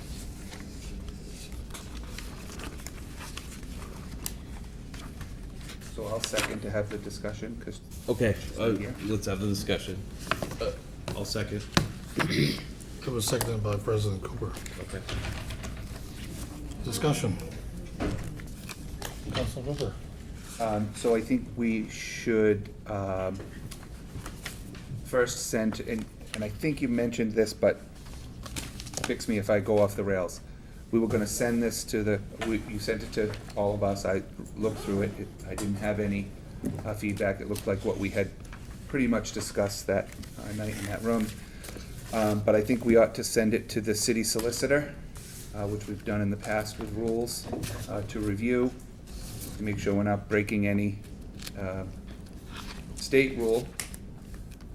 Speaker 11: So I'll second to have the discussion, because
Speaker 7: Okay, let's have the discussion. I'll second.
Speaker 6: It was seconded by President Cooper.
Speaker 7: Okay.
Speaker 6: Discussion. Councilor Cooper.
Speaker 11: So I think we should first send, and I think you mentioned this, but fix me if I go off the rails. We were gonna send this to you sent it to all of us. I looked through it. I didn't have any feedback. It looked like what we had pretty much discussed that night in that room. But I think we ought to send it to the city solicitor, which we've done in the past with rules, to review, to make sure we're not breaking any state rule,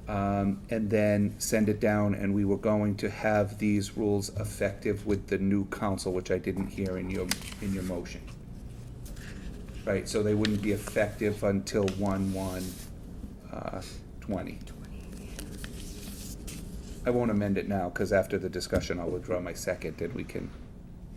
Speaker 11: and then send it down, and we were going to have these rules effective with the new council, which I didn't hear in your motion. Right, so they wouldn't be effective until 1/1/20. I won't amend it now, because after the discussion, I'll withdraw my second, and we can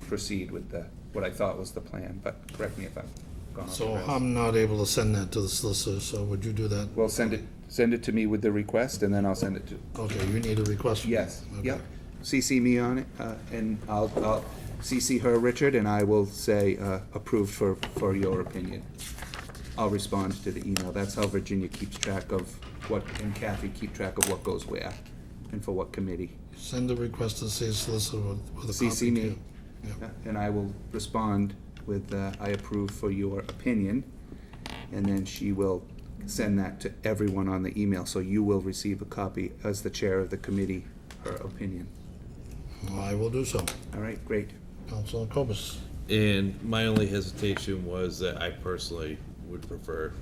Speaker 11: proceed with what I thought was the plan, but correct me if I'm gone off the
Speaker 6: So
Speaker 11: rails.
Speaker 6: I'm not able to send that to the solicitor, so would you do that?
Speaker 11: Well, send it to me with the request, and then I'll send it to,
Speaker 6: Okay, you need a request from me?
Speaker 11: yes,
Speaker 6: Okay.
Speaker 11: yep. CC me on it, and I'll CC her, Richard, and I will say, approved for your opinion. I'll respond to the email. That's how Virginia keeps track of what, and Kathy keep track of what goes where, and for what committee.
Speaker 6: Send the request to the city solicitor with a copy.
Speaker 11: CC me,
Speaker 6: too. Yep.
Speaker 11: and I will respond with, I approve for your opinion, and then she will send that to everyone on the email, so you will receive a copy as the chair of the committee, her opinion.
Speaker 6: I will do so.
Speaker 11: All right, great.
Speaker 6: Councilor Cobus.
Speaker 7: And my only hesitation was that I personally would prefer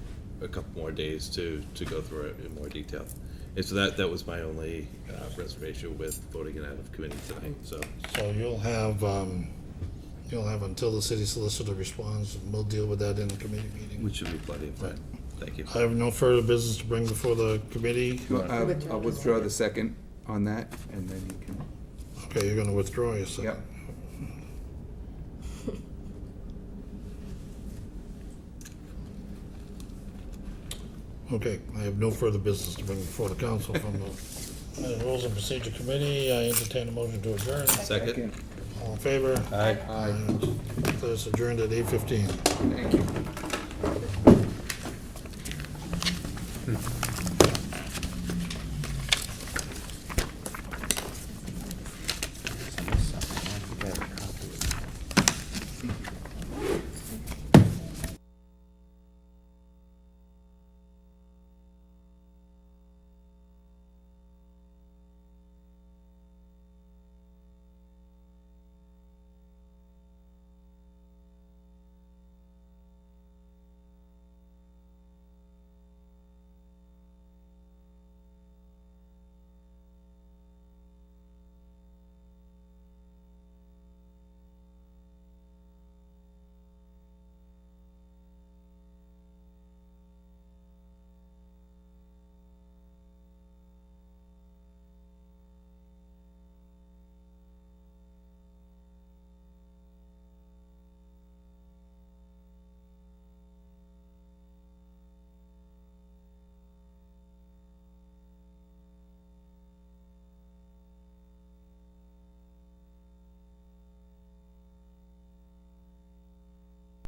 Speaker 7: a couple more days to go through it in more detail. And so that was my only reservation with voting it out of committee tonight, so.
Speaker 6: So you'll have until the city solicitor responds, and we'll deal with that in the committee meeting.
Speaker 7: Which should be plenty of time. Thank you.
Speaker 6: I have no further business to bring before the committee.
Speaker 11: I'll withdraw the second on that, and then you can,
Speaker 6: Okay, you're gonna withdraw your second.
Speaker 11: yep.
Speaker 6: Okay, I have no further business to bring before the council from the Rules and Procedure Committee. I entertain a motion to adjourn.
Speaker 7: Second?
Speaker 6: All in favor?
Speaker 7: Aye.
Speaker 6: Aye. It's adjourned at 8:15.
Speaker 11: Thank you.